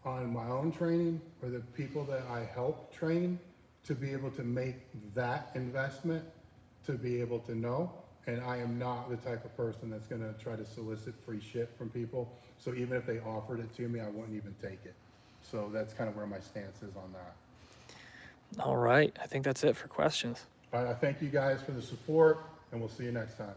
on my own training or the people that I help train to be able to make that investment, to be able to know. And I am not the type of person that's going to try to solicit free shit from people. So even if they offered it to me, I wouldn't even take it. So that's kind of where my stance is on that. All right. I think that's it for questions. All right, I thank you guys for the support, and we'll see you next time.